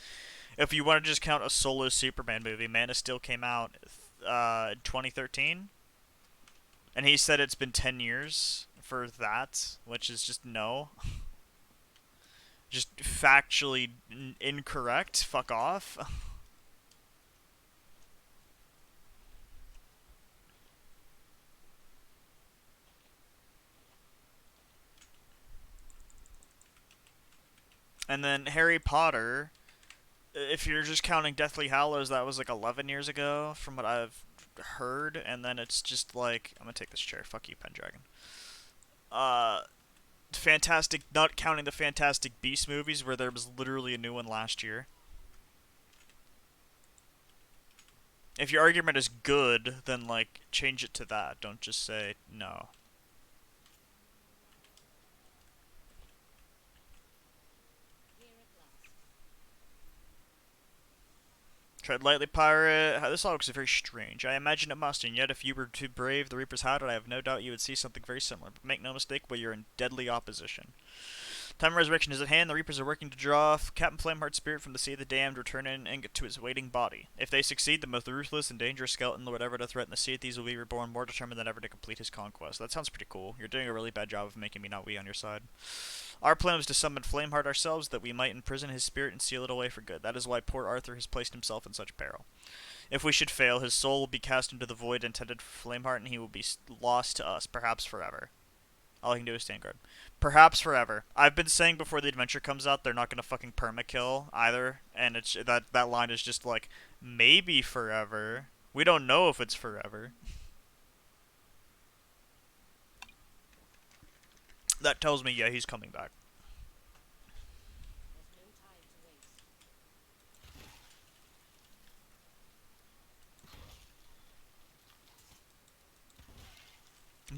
If you want to just count a solo Superman movie, Man of Steel came out 2013, and he said it's been 10 years for that, which is just no. Just factually incorrect. Fuck off. And then Harry Potter, if you're just counting Deathly Hallows, that was like 11 years ago from what I've heard. And then it's just like, I'm gonna take this chair. Fuck you, Pendragon. Uh, Fantastic, not counting the Fantastic Beast movies where there was literally a new one last year. If your argument is good, then like change it to that. Don't just say no. Here at last. Tread lightly, pirate. This all looks very strange. I imagine it must, and yet if you were to brave the Reaper's Howdit, I have no doubt you would see something very similar. But make no mistake, well, you're in deadly opposition. Time of resurrection is at hand. The Reapers are working to draw Captain Flameheart's spirit from the Sea of the Damned, return in and get to his waiting body. If they succeed, the most ruthless and dangerous skeleton that would ever to threaten the Sea of Thieves will be reborn, more determined than ever to complete his conquest. That sounds pretty cool. You're doing a really bad job of making me not we on your side. Our plan was to summon Flameheart ourselves, that we might imprison his spirit and seal it away for good. That is why poor Arthur has placed himself in such peril. If we should fail, his soul will be cast into the void intended for Flameheart, and he will be lost to us, perhaps forever. All he can do is stand guard. Perhaps forever. I've been saying before the adventure comes out, they're not gonna fucking permakill either, and it's that line is just like maybe forever. We don't know if it's forever. That tells me, yeah, he's coming back. There's no time to waste.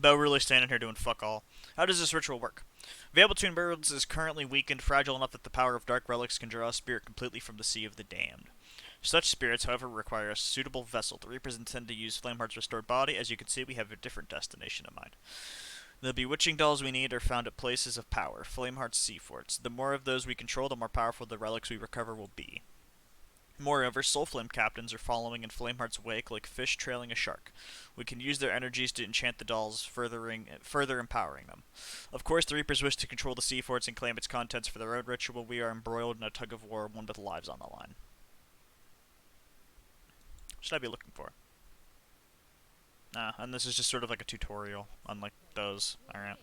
Though really standing here doing fuck all. How does this ritual work? Veil Between Worlds is currently weakened, fragile enough that the power of dark relics can draw a spirit completely from the Sea of the Damned. Such spirits, however, require a suitable vessel. The Reapers intend to use Flameheart's restored body. As you can see, we have a different destination in mind. The bewitching dolls we need are found at places of power, Flameheart's sea forts. The more of those we control, the more powerful the relics we recover will be. Moreover, Soulflame captains are following in Flameheart's wake like fish trailing a shark. We can use their energies to enchant the dolls, further empowering them. Of course, the Reapers wish to control the sea forts and claim its contents for their own ritual. We are embroiled in a tug of war, one with lives on the line. What should I be looking for? Nah, and this is just sort of like a tutorial, unlike those. Alright.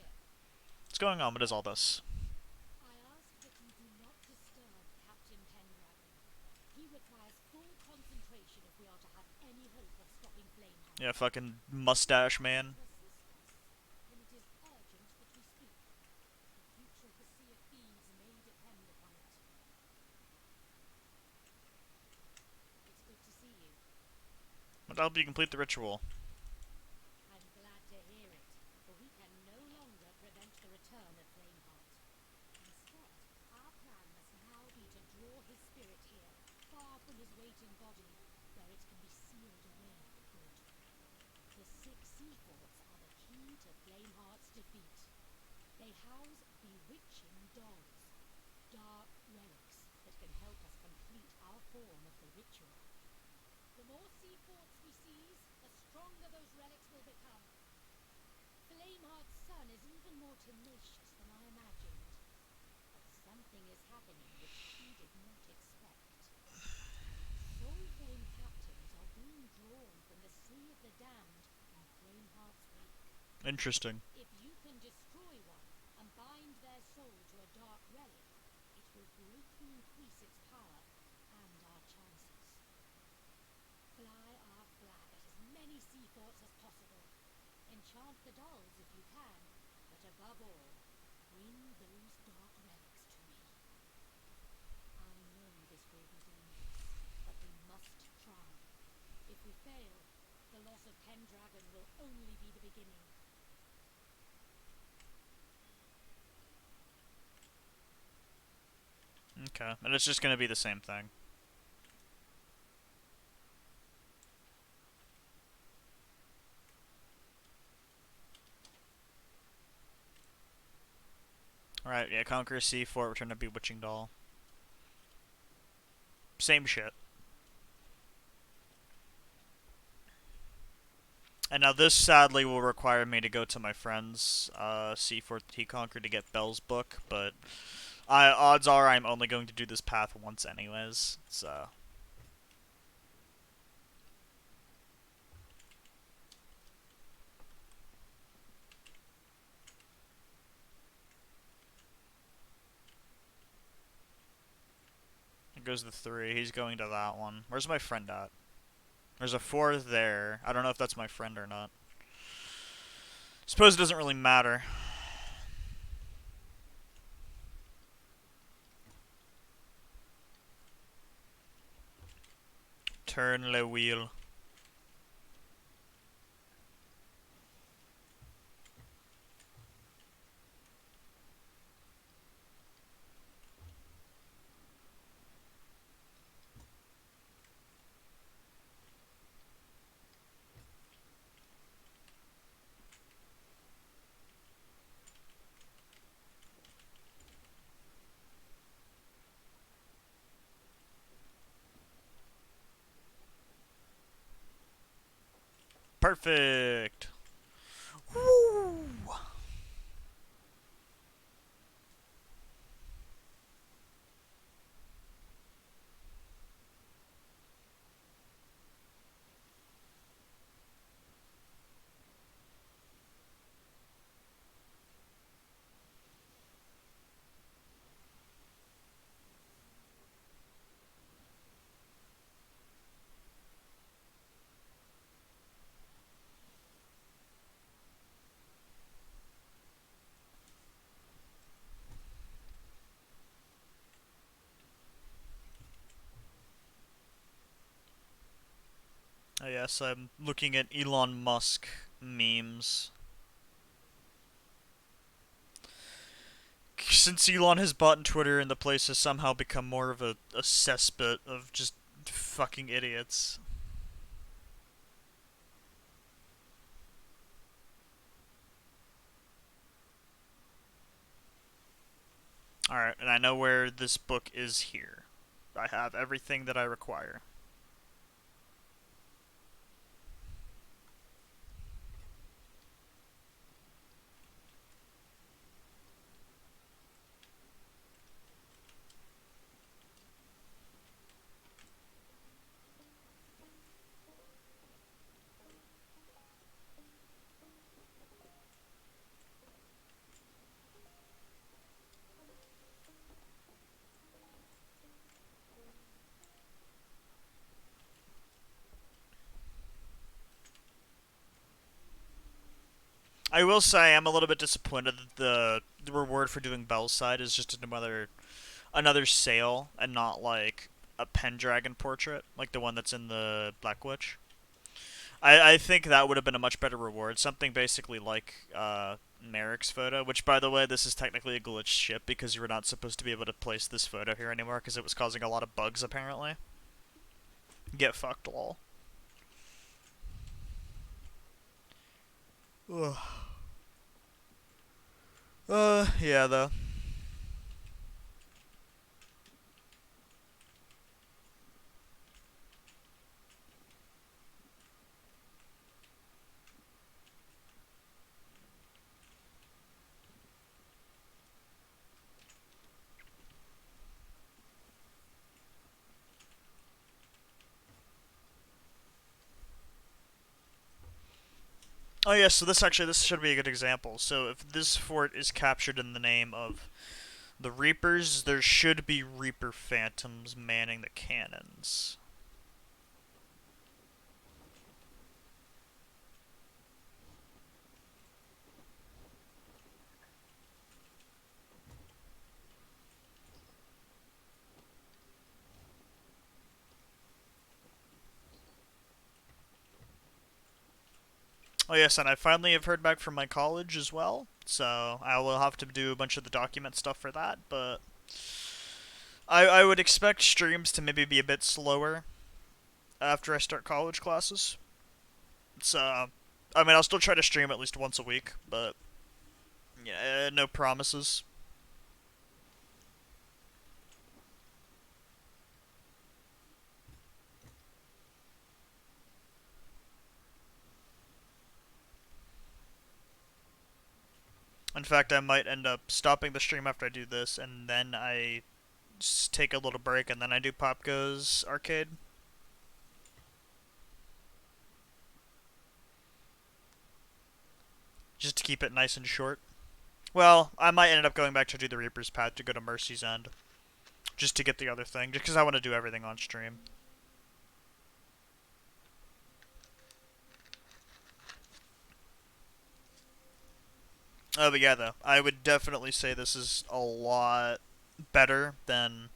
What's going on? What is all this? Yeah, fucking mustache man. To assist us, then it is urgent that we speak. The future of the Sea of Thieves may depend upon it. It's good to see you. But I'll help you complete the ritual. I'm glad to hear it, for we can no longer prevent the return of Flameheart. Instead, our plan must now be to draw his spirit here, far from his waiting body, where it can be sealed away for good. The 6 sea forts are the key to Flameheart's defeat. They house bewitching dolls, dark relics that can help us complete our form of the ritual. The more sea forts we seize, the stronger those relics will become. Flameheart's son is even more tenacious than I imagined. But something is happening which he did not expect. Soulflame captains are being drawn from the Sea of the Damned in Flameheart's wake. Interesting. If you can destroy one and bind their soul to a dark relic, it will greatly increase its power and our chances. Fly our flag at as many sea forts as possible. Enchant the dolls if you can, but above all, bring those dark relics to me. I know this will be dangerous, but we must try. If we fail, the loss of Pendragon will only be the beginning. Okay. And it's just gonna be the same thing. Alright, yeah, conquer a sea fort, return a bewitching doll. Same shit. And now this sadly will require me to go to my friend's sea fort that he conquered to get Belle's book, but odds are I'm only going to do this path once anyways, so... It goes the 3. He's going to that one. Where's my friend at? There's a 4 there. I don't know if that's my friend or not. Suppose it doesn't really matter. Turn le wheel. Perfect. Woo! Oh yes, I'm looking at Elon Musk memes. Since Elon has bought Twitter and the place has somehow become more of a cesspit of just fucking idiots. Alright, and I know where this book is here. I have everything that I require. I will say I'm a little bit disappointed that the reward for doing Bell's side is just another sail and not like a Pendragon portrait like the one that's in the Black Witch. I think that would have been a much better reward. Something basically like Merrick's photo, which by the way, this is technically a glitched ship because you were not supposed to be able to place this photo here anymore because it was causing a lot of bugs apparently. Get fucked, lol. Ugh. Yeah, though. Oh yeah, so this should be a good example. So if this fort is captured in the name of the Reapers, there should be Reaper Phantoms manning the cannons. Oh yes, and I finally have heard back from my college as well, so I will have to do a bunch of the document stuff for that, but I would expect streams to maybe be a bit slower after I start college classes. So, I mean, I'll still try to stream at least once a week, but yeah, no promises. In fact, I might end up stopping the stream after I do this, and then I just take a little break, and then I do Pop Goes Arcade, just to keep it nice and short. Well, I might end up going back to do the Reaper's Path to go to Mercy's End, just to get the other thing, just because I want to do everything on stream. Oh, but yeah, though, I would definitely say this is a lot better than.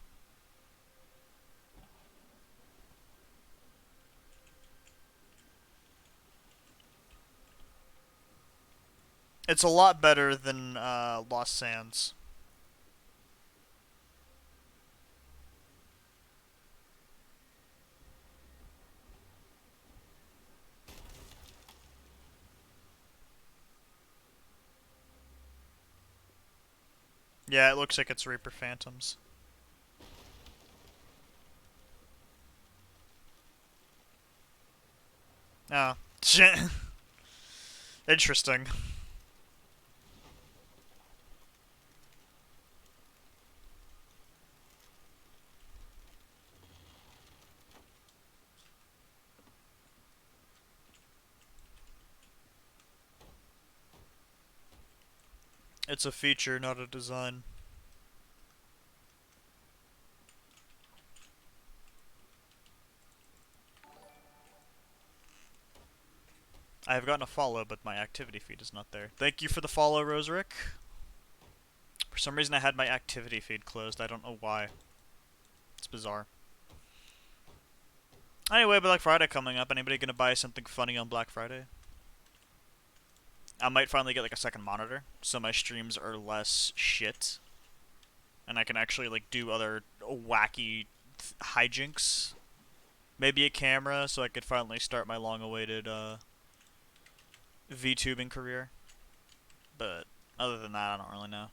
It's a lot better than Lost Sands. Yeah, it looks like it's Reaper Phantoms. Oh, interesting. It's a feature, not a design. I have gotten a follow, but my activity feed is not there. Thank you for the follow, Roserick. For some reason, I had my activity feed closed. I don't know why. It's bizarre. Anyway, Black Friday coming up. Anybody gonna buy something funny on Black Friday? I might finally get like a second monitor, so my streams are less shit, and I can actually like do other wacky hijinks. Maybe a camera, so I could finally start my long-awaited VTubing career. But other than that, I don't really know.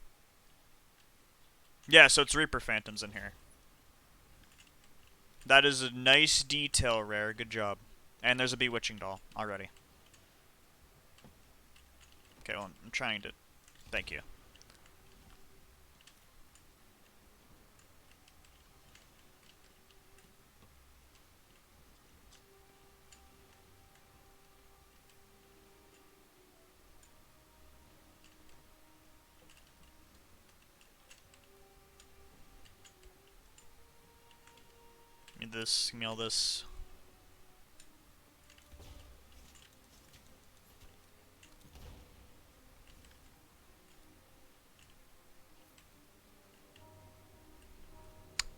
Yeah, so it's Reaper Phantoms in here. That is a nice detail, Rare. Good job. And there's a Bewitching doll already. Okay, well, I'm trying to. Thank you. Give me this. Give me all this.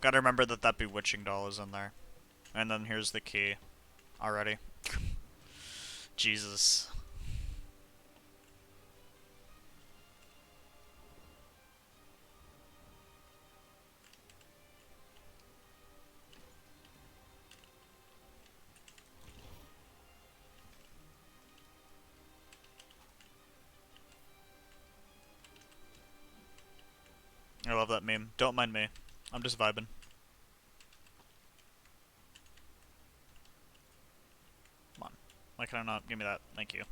Gotta remember that that bewitching doll is in there. And then here's the key. Already. Jesus. I love that meme. Don't mind me. I'm just vibing. Come on. Why can I not? Give me that. Thank you.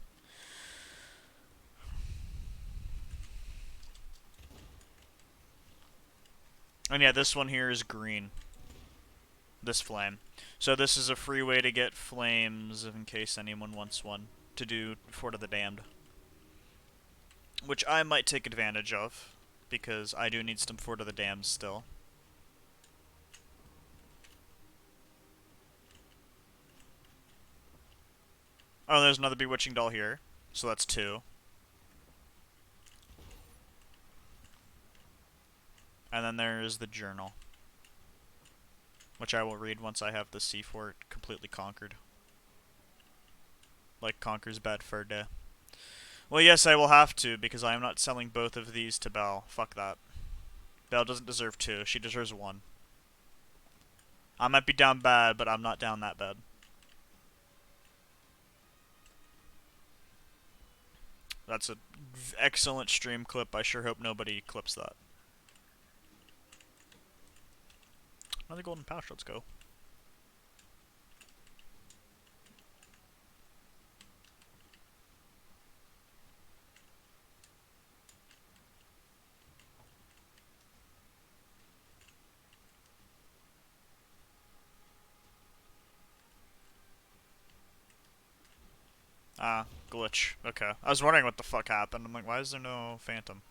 And yeah, this one here is green. This flame. So this is a free way to get flames in case anyone wants one to do Fort of the Damned. Which I might take advantage of, because I do need some Fort of the Damned still. Oh, there's another Bewitching Doll here. So that's two. And then there's the journal, which I will read once I have the Sea Fort completely conquered. Like conquers Bad Fur Day. Well, yes, I will have to, because I am not selling both of these to Belle. Fuck that. Belle doesn't deserve two. She deserves one. I might be down bad, but I'm not down that bad. That's an excellent stream clip. I sure hope nobody clips that. Another golden pouch. Let's go. Ah, glitch. Okay. I was wondering what the fuck happened. I'm like, why is there no phantom?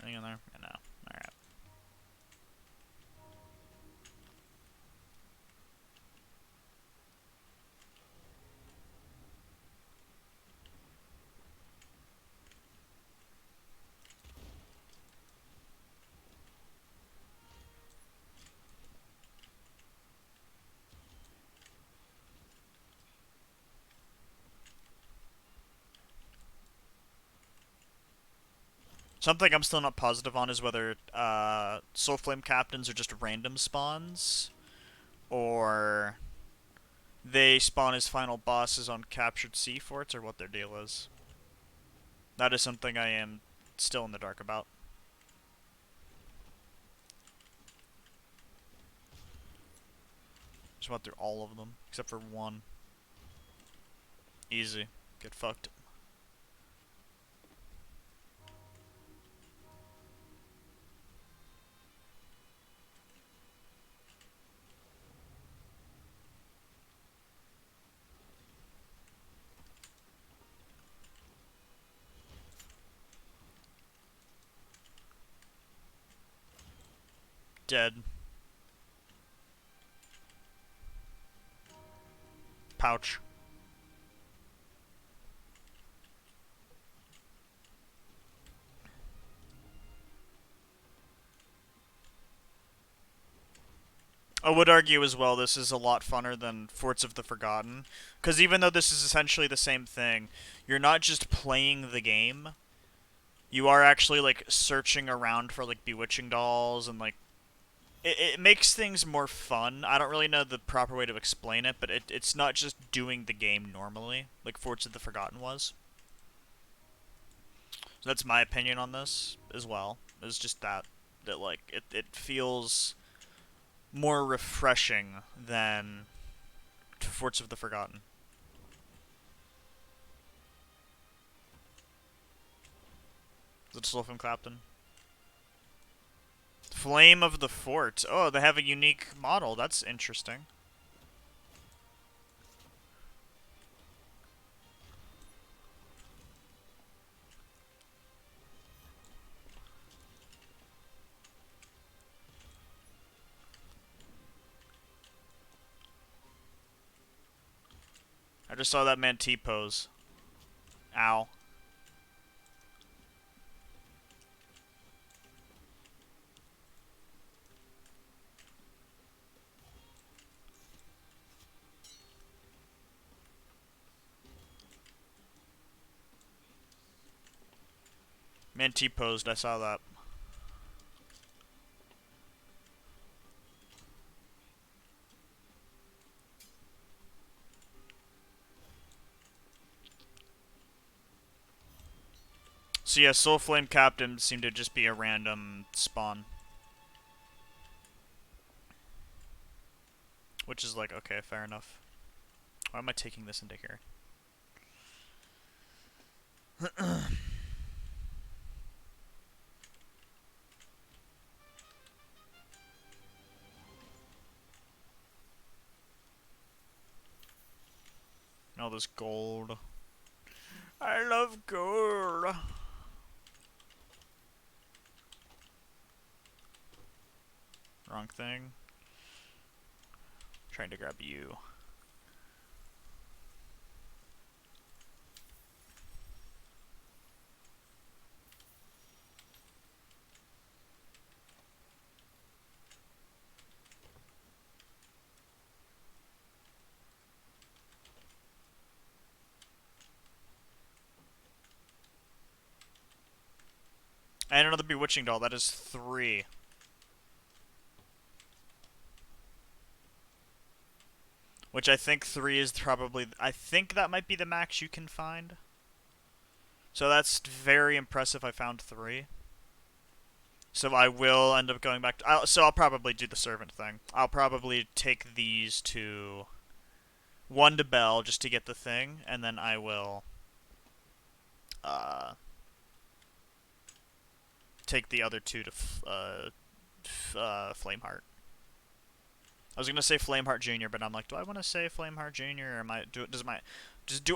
Anything in there? Yeah, no. Alright. Something I'm still not positive on is whether Soul Flame Captains are just random spawns, or they spawn as final bosses on captured sea forts, or what their deal is. That is something I am still in the dark about. Just went through all of them, except for one. Easy. Get fucked. Dead. Pouch. I would argue as well this is a lot funner than Forts of the Forgotten, because even though this is essentially the same thing, you're not just playing the game, you are actually like searching around for like bewitching dolls and like it makes things more fun. I don't really know the proper way to explain it, but it's not just doing the game normally like Forts of the Forgotten was. So that's my opinion on this as well. It's just that like it feels more refreshing than Forts of the Forgotten. Is it still from Clapton? Flame of the Fort. Oh, they have a unique model. That's interesting. I just saw that man T-pose. Ow. Man T-posed, I saw that. So yeah, Soul Flame Captain seemed to just be a random spawn. Which is like, okay, fair enough. Why am I taking this into here? All this gold. I love gold. Wrong thing. Trying to grab you. And another Bewitching Doll. That is 3. Which I think 3 is probably... I think that might be the max you can find. So that's very impressive. I found 3. So I will end up going back to... so I'll probably do the servant thing. I'll probably take these to... 1 to Bell just to get the thing. And then I will... take the other 2 to Flameheart. I was gonna say Flameheart Junior, but I'm like, do I want to say Flameheart Junior, or am I do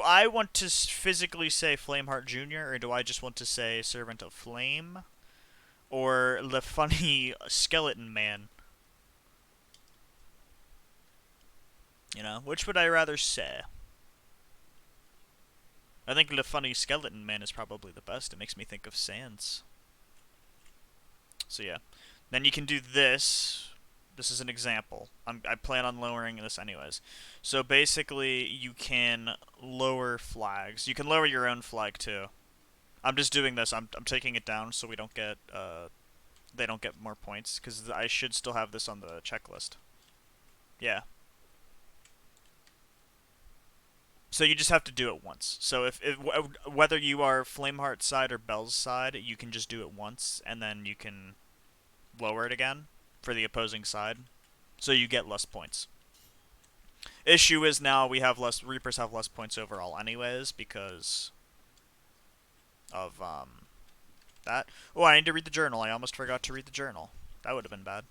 I want to physically say Flameheart Junior, or do I just want to say Servant of Flame, or the funny Skeleton Man? You know, which would I rather say? I think the funny Skeleton Man is probably the best. It makes me think of Sans. So yeah, then you can do this. This is an example. I plan on lowering this anyways. So basically, you can lower flags. You can lower your own flag too. I'm just doing this. I'm taking it down so we don't get they don't get more points, because I should still have this on the checklist. Yeah. So you just have to do it once. So if whether you are Flameheart's side or Bell's side, you can just do it once, and then you can lower it again for the opposing side, so you get less points. Issue is now Reapers have less points overall anyways because of that. Oh, I need to read the journal. I almost forgot to read the journal. That would have been bad.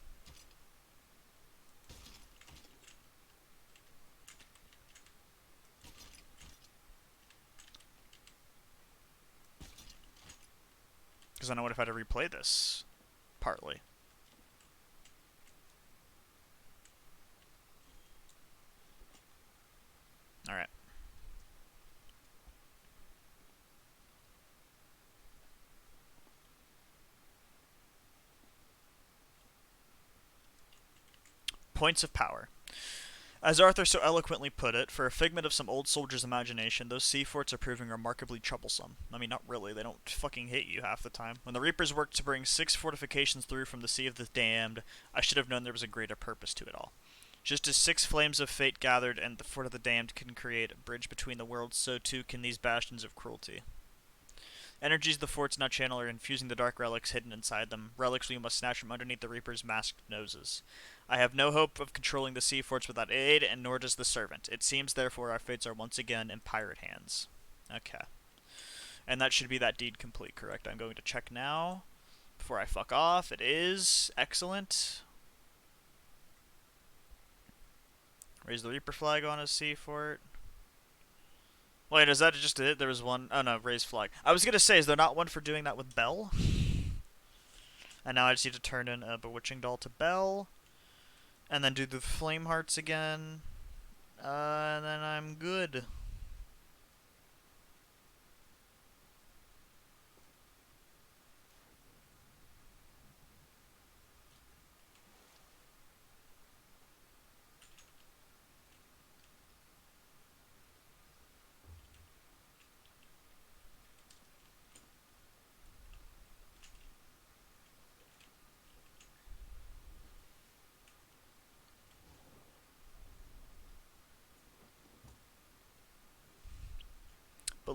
Because then I would have had to replay this partly. Alright. Points of power. As Arthur so eloquently put it, for a figment of some old soldier's imagination, those sea forts are proving remarkably troublesome. I mean, not really. They don't fucking hit you half the time. When the Reapers worked to bring 6 fortifications through from the Sea of the Damned, I should have known there was a greater purpose to it all. Just as 6 flames of fate gathered and the Fort of the Damned can create a bridge between the worlds, so too can these bastions of cruelty. Energies the forts now channel are infusing the dark relics hidden inside them, relics we must snatch from underneath the Reaper's masked noses. I have no hope of controlling the sea forts without aid, and nor does the servant. It seems, therefore, our fates are once again in pirate hands. Okay. And that should be that deed complete, correct? I'm going to check now before I fuck off. It is. Excellent. Raise the Reaper flag on a sea fort. Wait, is that just it? There was one. Oh no, raise flag. I was gonna say, is there not one for doing that with Bell? And now I just need to turn in a Bewitching Doll to Bell. And then do the Flame Hearts again. And then I'm good.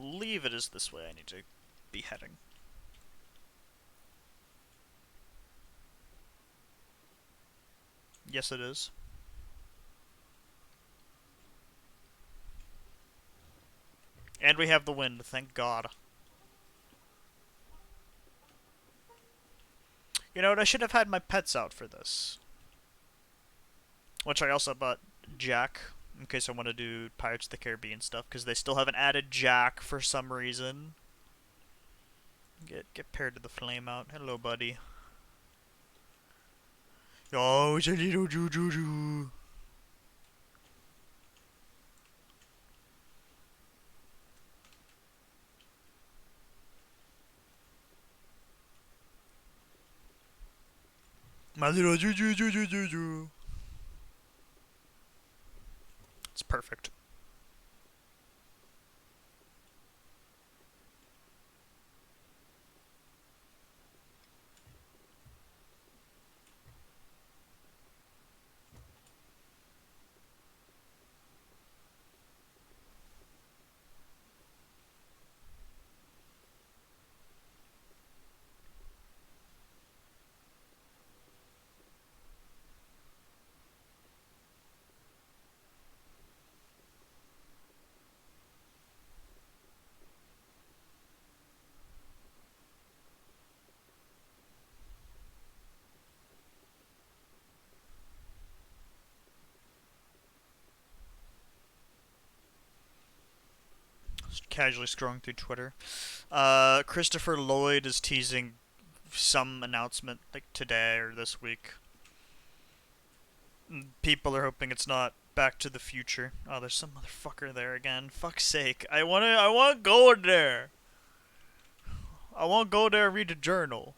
believe it is this way I need to be heading. Yes, it is. And we have the wind, thank God. You know what, I should have had my pets out for this. Which I also bought Jack, in case I want to do Pirates of the Caribbean stuff, because they still haven't added Jack for some reason. Get paired to the Flameheart. Hello, buddy. Oh, it's a little Juju. My little Juju. It's perfect. Just casually scrolling through Twitter. Christopher Lloyd is teasing some announcement like today or this week. People are hoping it's not Back to the Future. Oh, there's some motherfucker there again. Fuck's sake. I want to go there. I want to go there and read the journal.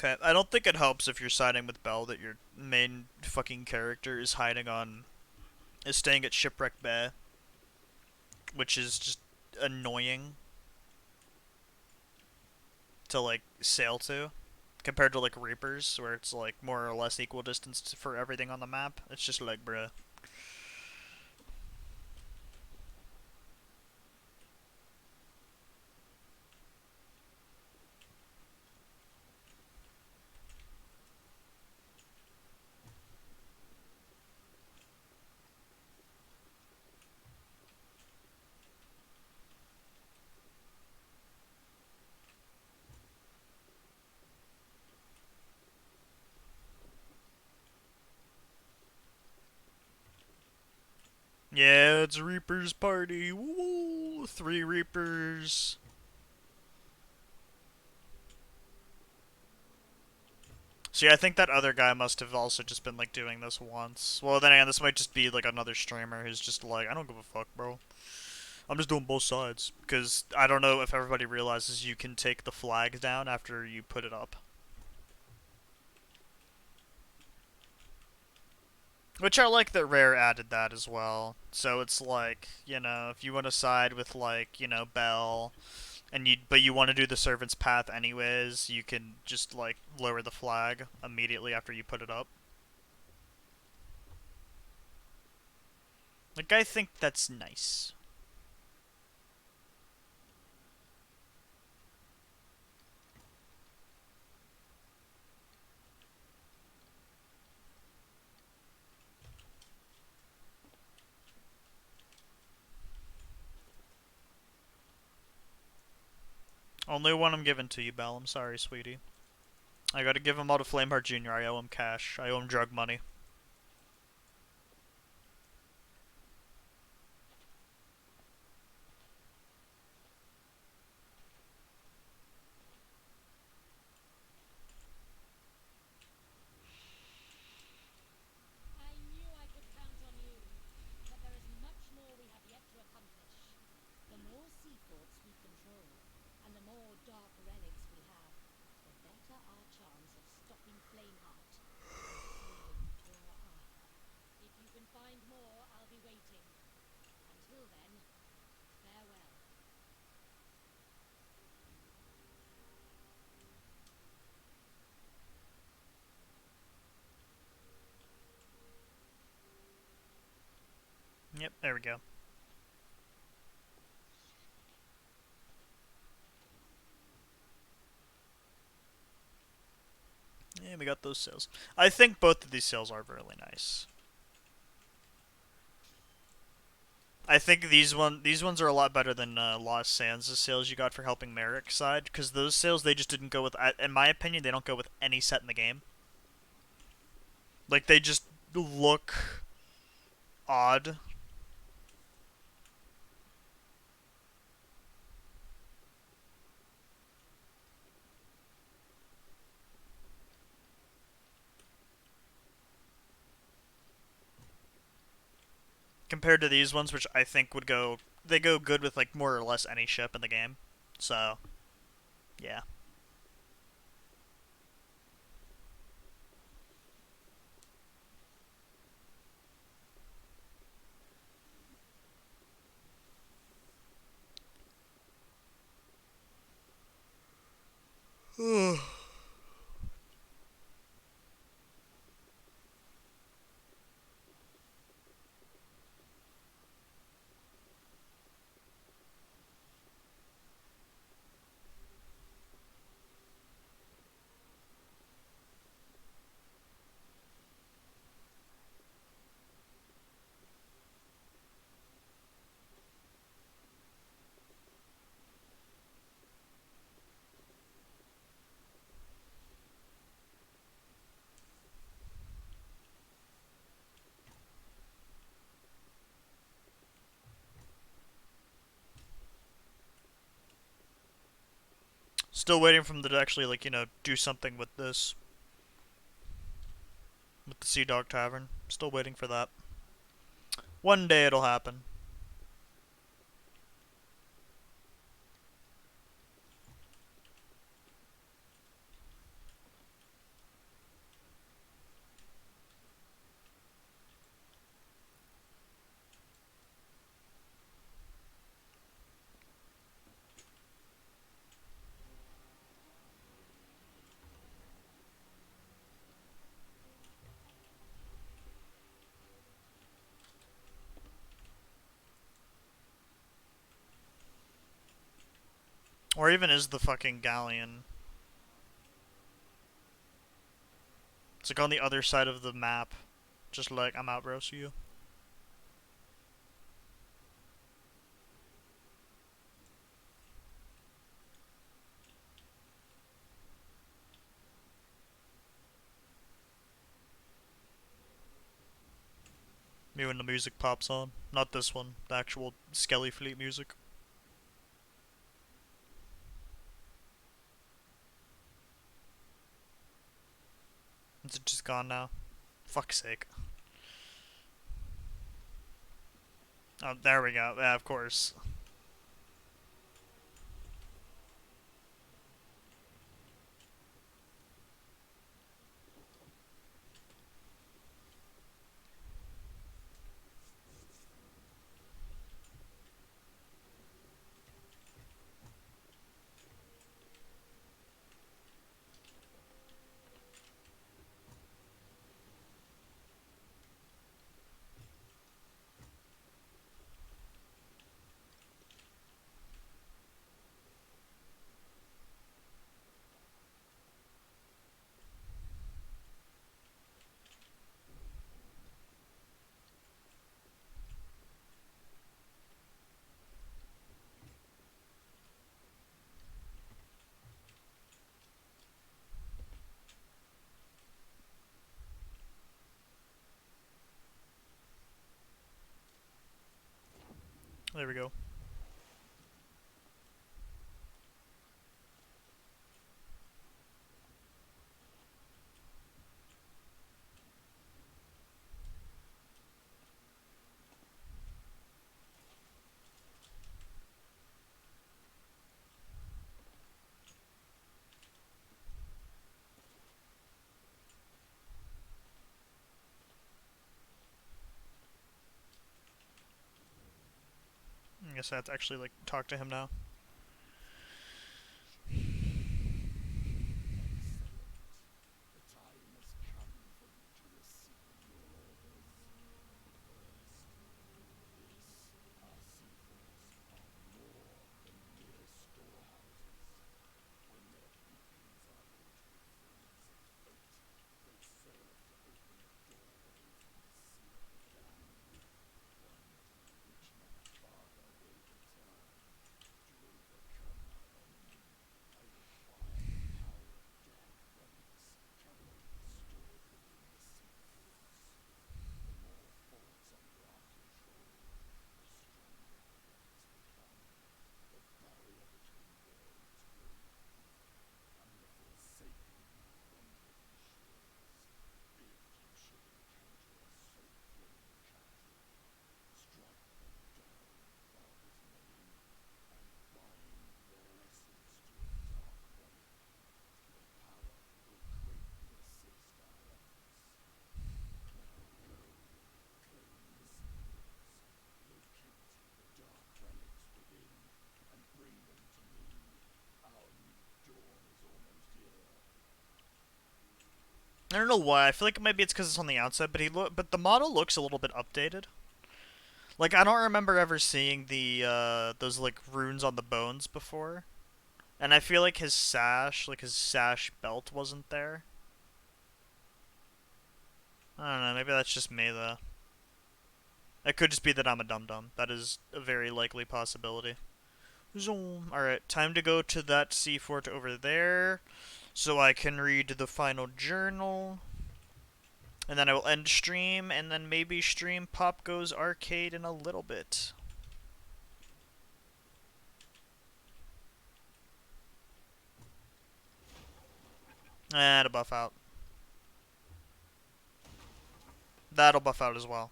Okay, I don't think it helps if you're siding with Bell that your main fucking character is staying at Shipwreck Bay, which is just annoying to like sail to compared to like Reapers where it's like more or less equal distance for everything on the map. It's just like bruh. Yeah, it's Reaper's party. Woo! 3 Reapers. See, I think that other guy must have also just been like doing this once. Well, then again, this might just be like another streamer who's just like, I don't give a fuck, bro. I'm just doing both sides because I don't know if everybody realizes you can take the flag down after you put it up. Which I like that Rare added that as well. So it's like, if you want to side with like, Bell and you want to do the servant's path anyways, you can just like lower the flag immediately after you put it up. Like I think that's nice. Only one I'm giving to you, Bell. I'm sorry, sweetie. I gotta give him all to Flameheart Jr. I owe him cash. I owe him drug money. and the more dark relics we have, the better our chance of stopping Flameheart and saving your eye. If you can find more, I'll be waiting. Until then, farewell. Yep, there we go. Yeah, we got those sales. I think both of these sales are really nice. I think these ones are a lot better than Lost Sands' sales you got for helping Merrick's side, because those sales they just didn't go with. In my opinion, they don't go with any set in the game. Like they just look odd compared to these ones, which I think would go. They go good with like more or less any ship in the game. So yeah. Still waiting for them to actually like do something with this with the Sea Dog Tavern. Still waiting for that. One day it'll happen. Or even is the fucking galleon. It's like on the other side of the map. Just like, I'm out, bro, see you. Me when the music pops on. Not this one, the actual Skelly Fleet music. Is it just gone now? Fuck's sake. Oh, there we go. Yeah, of course. There we go. guess I have to actually like talk to him now. I don't know why. I feel like maybe it's because it's on the outside, but the model looks a little bit updated. Like I don't remember ever seeing the those like runes on the bones before, and I feel like his sash belt, wasn't there. I don't know. Maybe that's just me though. It could just be that I'm a dum dum. That is a very likely possibility. Zoom. All right, time to go to that sea fort over there, so I can read the final journal. And then I will end stream, and then maybe stream Pop Goes Arcade in a little bit. That'll buff out. That'll buff out as well.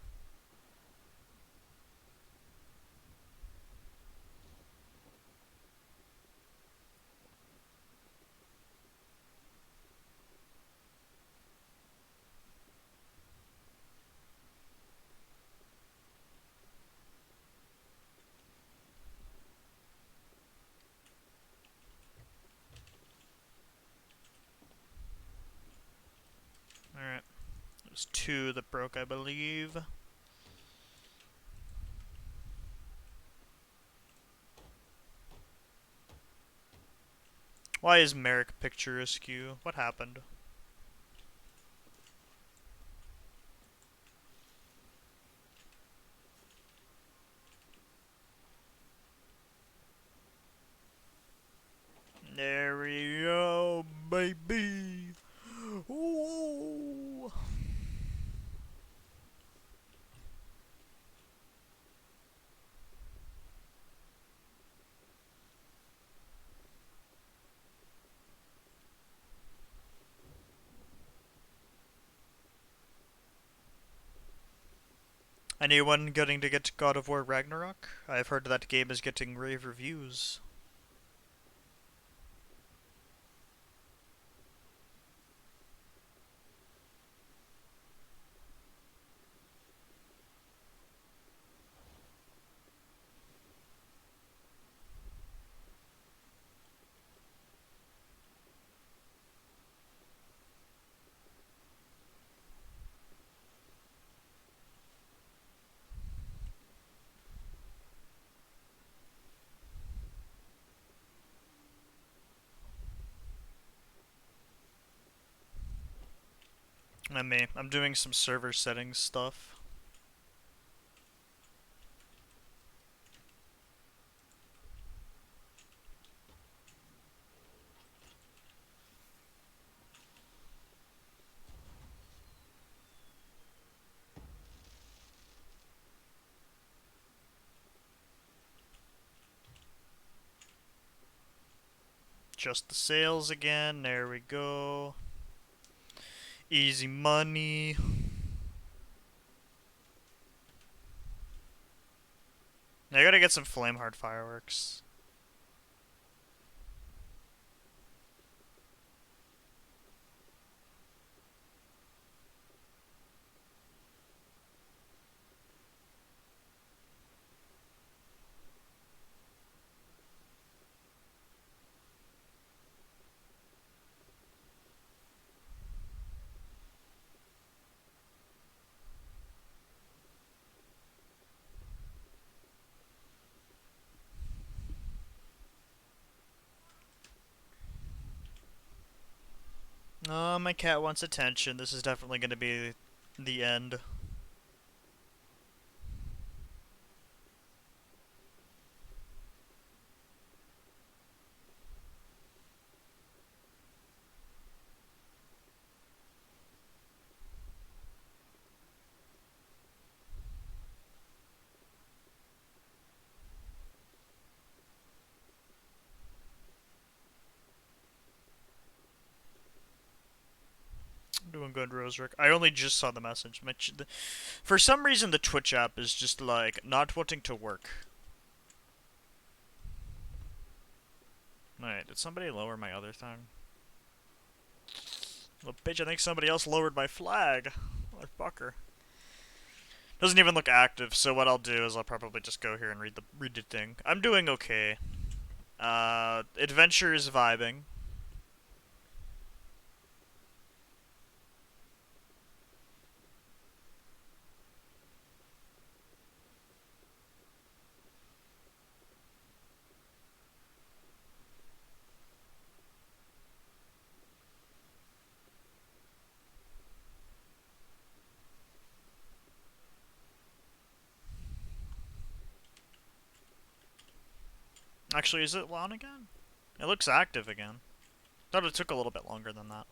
Alright. It was two that broke, I believe. Why is Merrick picture askew? What happened? There we go, baby. Ooh. Anyone getting to get God of War Ragnarok? I've heard that game is getting rave reviews. I'm doing some server settings stuff. Just the sales again. There we go. Easy money. I gotta get some Flameheart fireworks. Oh, my cat wants attention. This is definitely going to be the end. I'm doing good, Roserick. I only just saw the message. For some reason, the Twitch app is just like not wanting to work. Alright, did somebody lower my other thing? Well, bitch, I think somebody else lowered my flag. Motherfucker. Doesn't even look active, so what I'll do is I'll probably just go here and read the thing. I'm doing okay. Adventure is vibing. Actually, is it on again? It looks active again. Thought it took a little bit longer than that.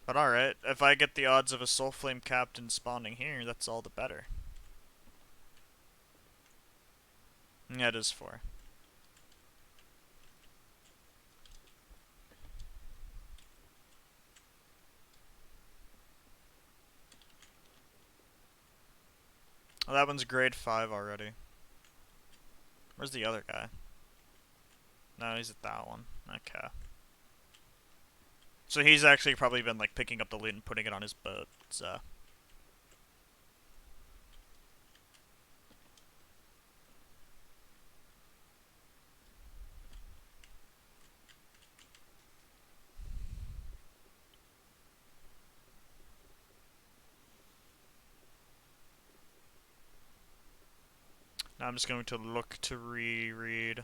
But alright, if I get the odds of a Soul Flame Captain spawning here, that's all the better. Yeah, it is 4. Oh, that one's grade 5 already. Where's the other guy? No, he's at that one. Okay. So he's actually probably been like picking up the loot and putting it on his boat, so. Now I'm just going to look to reread.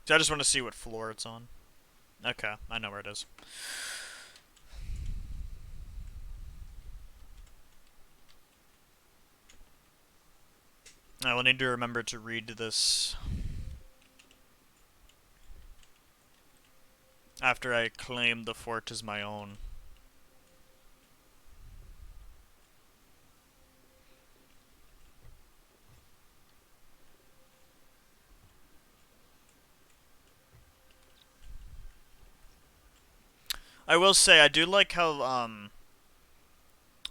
So I just want to see what floor it's on. Okay, I know where it is. I will need to remember to read this after I claim the fort as my own. I will say I do like how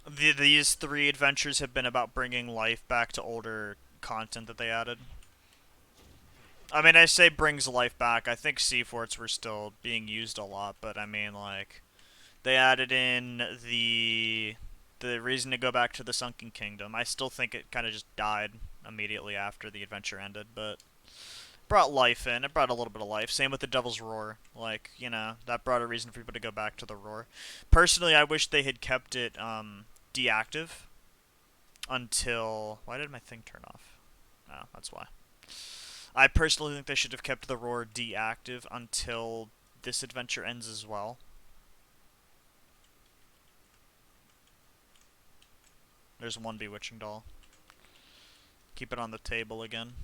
these 3 adventures have been about bringing life back to older content that they added. I mean, I say brings life back. I think sea forts were still being used a lot, but I mean, like, they added in the reason to go back to the Sunken Kingdom. I still think it kind of just died immediately after the adventure ended, but brought life in. It brought a little bit of life. Same with the Devil's Roar. Like, you know, that brought a reason for people to go back to the Roar. Personally, I wish they had kept it deactive until. Why did my thing turn off? Oh, that's why. I personally think they should have kept the Roar deactive until this adventure ends as well. There's one Bewitching Doll. Keep it on the table again.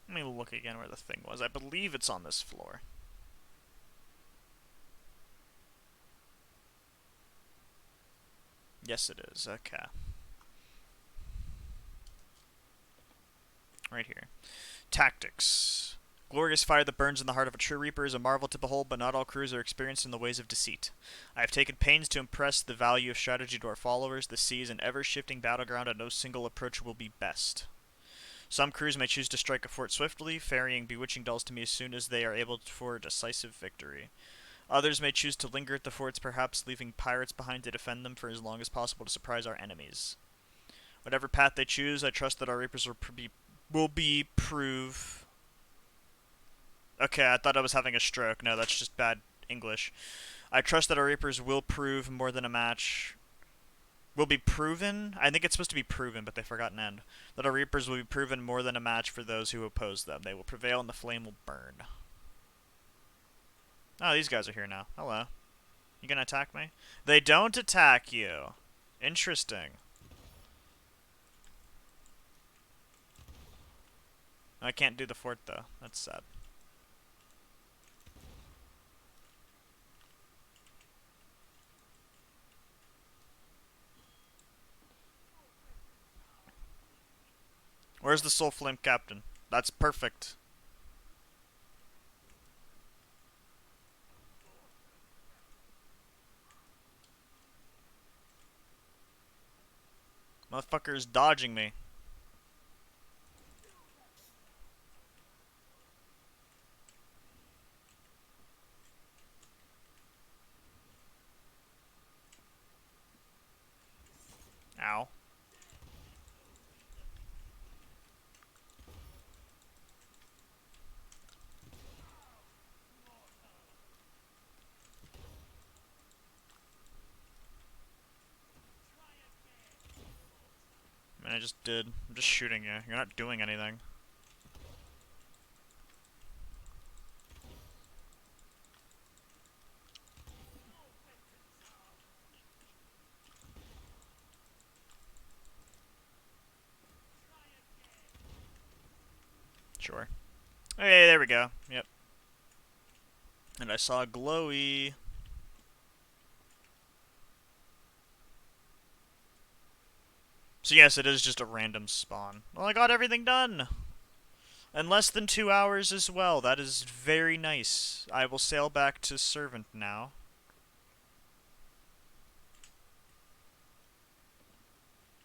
Let me look again where the thing was. I believe it's on this floor. Yes, it is. Okay. Right here. Tactics. Glorious fire that burns in the heart of a true reaper is a marvel to behold, but not all crews are experienced in the ways of deceit. I have taken pains to impress the value of strategy to our followers. The sea is an ever-shifting battleground, and no single approach will be best. Some crews may choose to strike a fort swiftly, ferrying bewitching dolls to me as soon as they are able for a decisive victory. Others may choose to linger at the forts, perhaps leaving pirates behind to defend them for as long as possible to surprise our enemies. Whatever path they choose, I trust that our reapers will be prove. Okay, I thought I was having a stroke. No, that's just bad English. I trust that our reapers will prove more than a match. Will be proven? I think it's supposed to be proven, but they forgot an end. That our reapers will be proven more than a match for those who oppose them. They will prevail and the flame will burn. Oh, these guys are here now. Hello. You gonna attack me? They don't attack you. Interesting. I can't do the fort, though. That's sad. Where's the Soul Flame Captain? That's perfect. Motherfucker is dodging me. Ow. I mean, I just did. I'm just shooting you. You're not doing anything. Sure. Hey, there we go. Yep. And I saw glowy. So yes, it is just a random spawn. Well, I got everything done. In less than 2 hours as well. That is very nice. I will sail back to Servant now.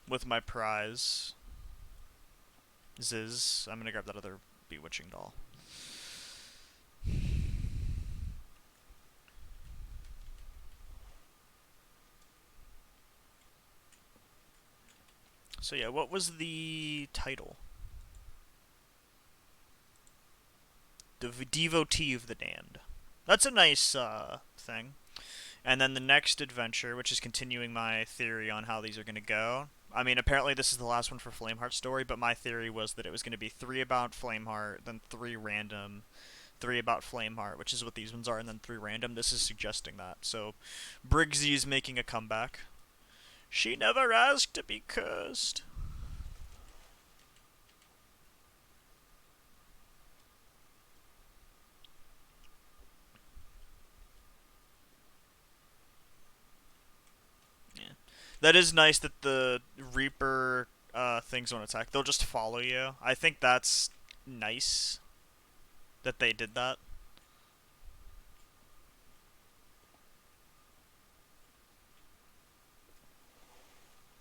With my prize. Ziz. I'm gonna grab that other bewitching doll. So yeah, what was the title? The Devotee of the Damned. That's a nice thing. And then the next adventure, which is continuing my theory on how these are going to go. I mean, apparently this is the last one for Flameheart story, but my theory was that it was going to be 3 about Flameheart, then 3 random, 3 about Flameheart, which is what these ones are, and then 3 random. This is suggesting that. So, Briggsy is making a comeback. She never asked to be cursed. Yeah. That is nice that the Reaper things won't attack. They'll just follow you. I think that's nice that they did that.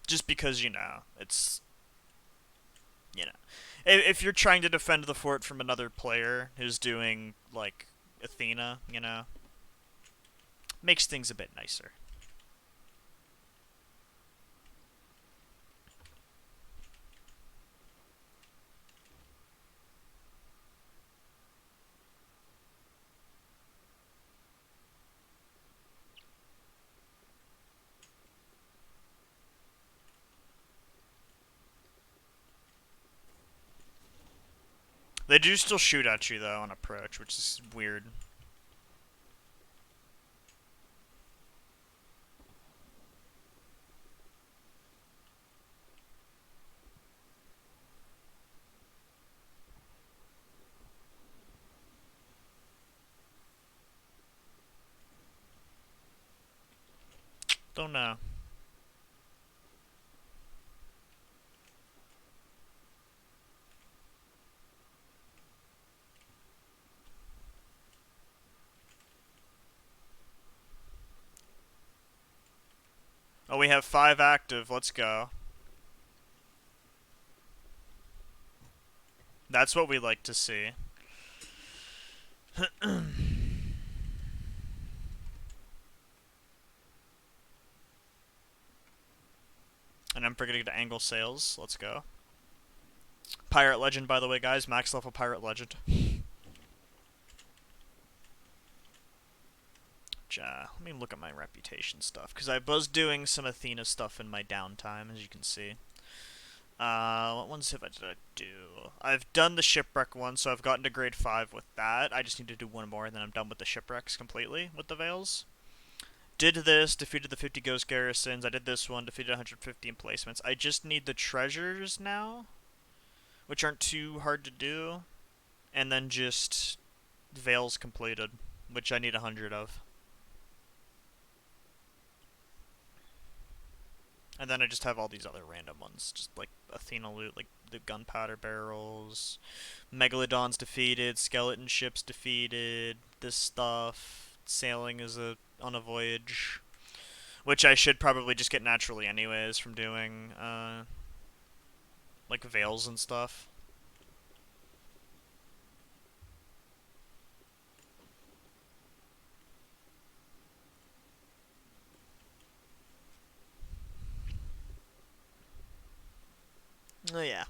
Just because, it's, you know. If you're trying to defend the fort from another player who's doing, like, Athena, makes things a bit nicer. They do still shoot at you, though, on approach, which is weird. Don't know. Oh, we have 5 active. Let's go. That's what we like to see. And I'm forgetting to angle sales. Let's go. Pirate Legend, by the way, guys. Max level Pirate Legend. Let me look at my reputation stuff, because I was doing some Athena stuff in my downtime, as you can see. What ones did I do? I've done the Shipwreck one, so I've gotten to grade 5 with that. I just need to do one more, and then I'm done with the Shipwrecks completely with the Veils. Did this, defeated the 50 Ghost Garrisons. I did this one, defeated 150 emplacements. I just need the treasures now, which aren't too hard to do. And then just Veils completed, which I need 100 of. And then I just have all these other random ones, just like Athena loot, like the gunpowder barrels, Megalodons defeated, skeleton ships defeated, this stuff, sailing is on a voyage, which I should probably just get naturally anyways from doing like veils and stuff. Oh yeah.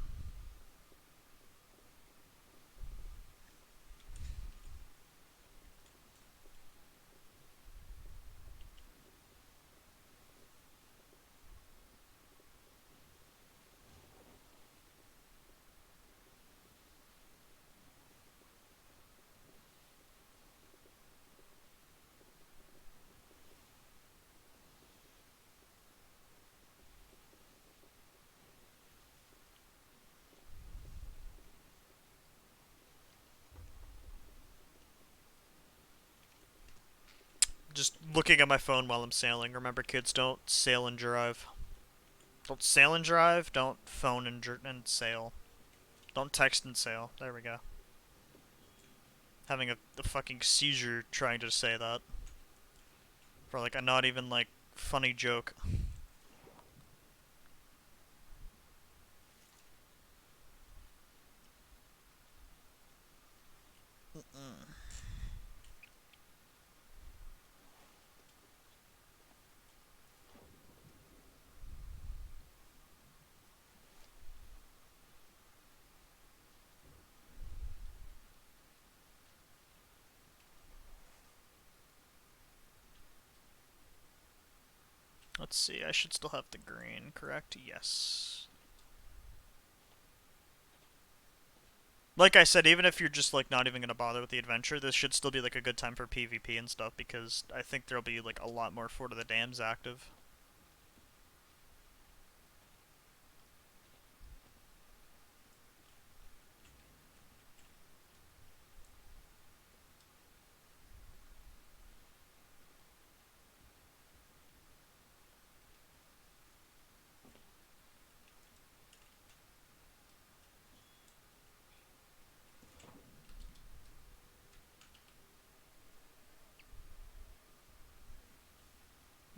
Just looking at my phone while I'm sailing. Remember, kids, don't sail and drive. Don't sail and drive. Don't phone and sail. Don't text and sail. There we go. Having a fucking seizure trying to say that for like a not even like funny joke. Let's see. I should still have the green, correct? Yes. Like I said, even if you're just like not even gonna bother with the adventure, this should still be like a good time for PvP and stuff because I think there'll be like a lot more Fort of the Dams active.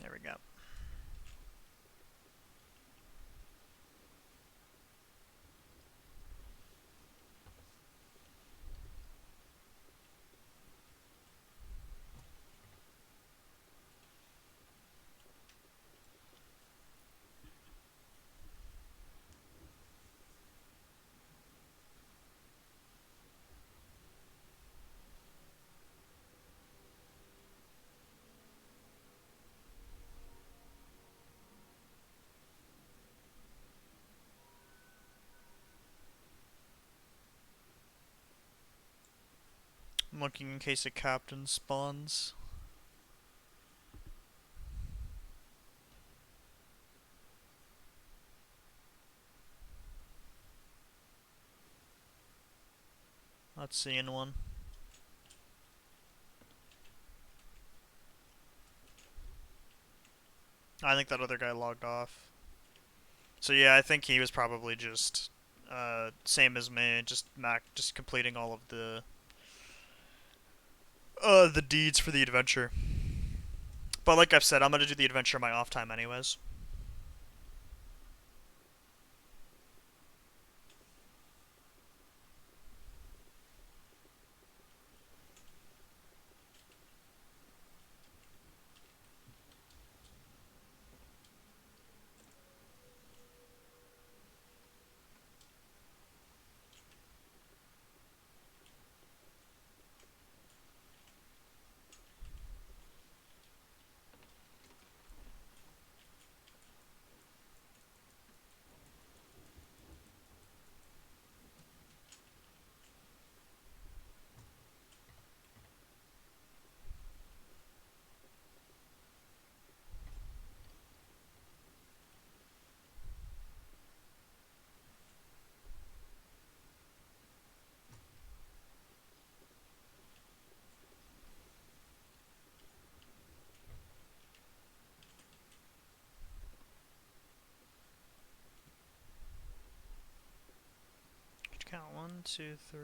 There we go. I'm looking in case a captain spawns. Not seeing one. I think that other guy logged off. So yeah, I think he was probably just same as me, just completing all of the deeds for the adventure. But like I've said, I'm gonna do the adventure in my off time anyways. 1, 2, 3.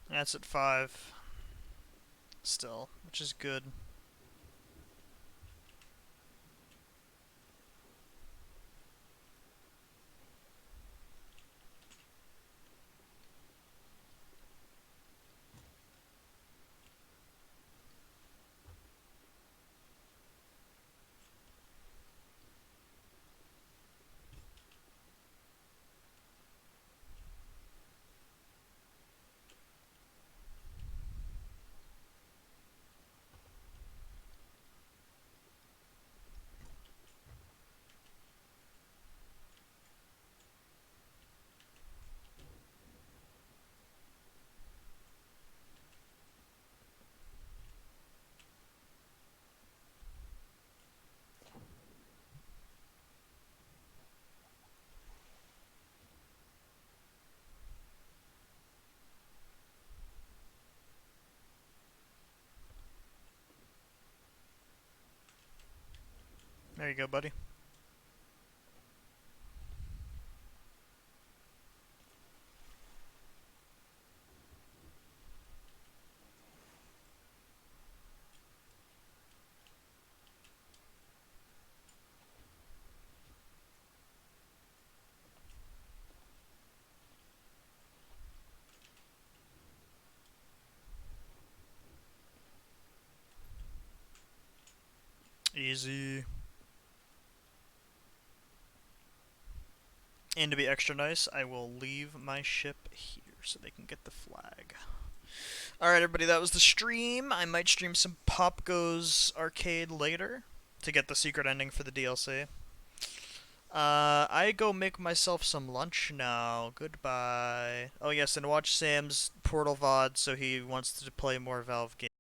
That's at 5. Still, which is good. There you go, buddy. Easy. And to be extra nice, I will leave my ship here so they can get the flag. Alright, everybody, that was the stream. I might stream some Pop Goes Arcade later to get the secret ending for the DLC. I go make myself some lunch now. Goodbye. Oh, yes, and watch Sam's Portal VOD so he wants to play more Valve games.